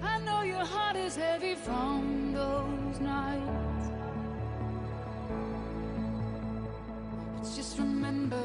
I know your heart is heavy from those nights, but just remember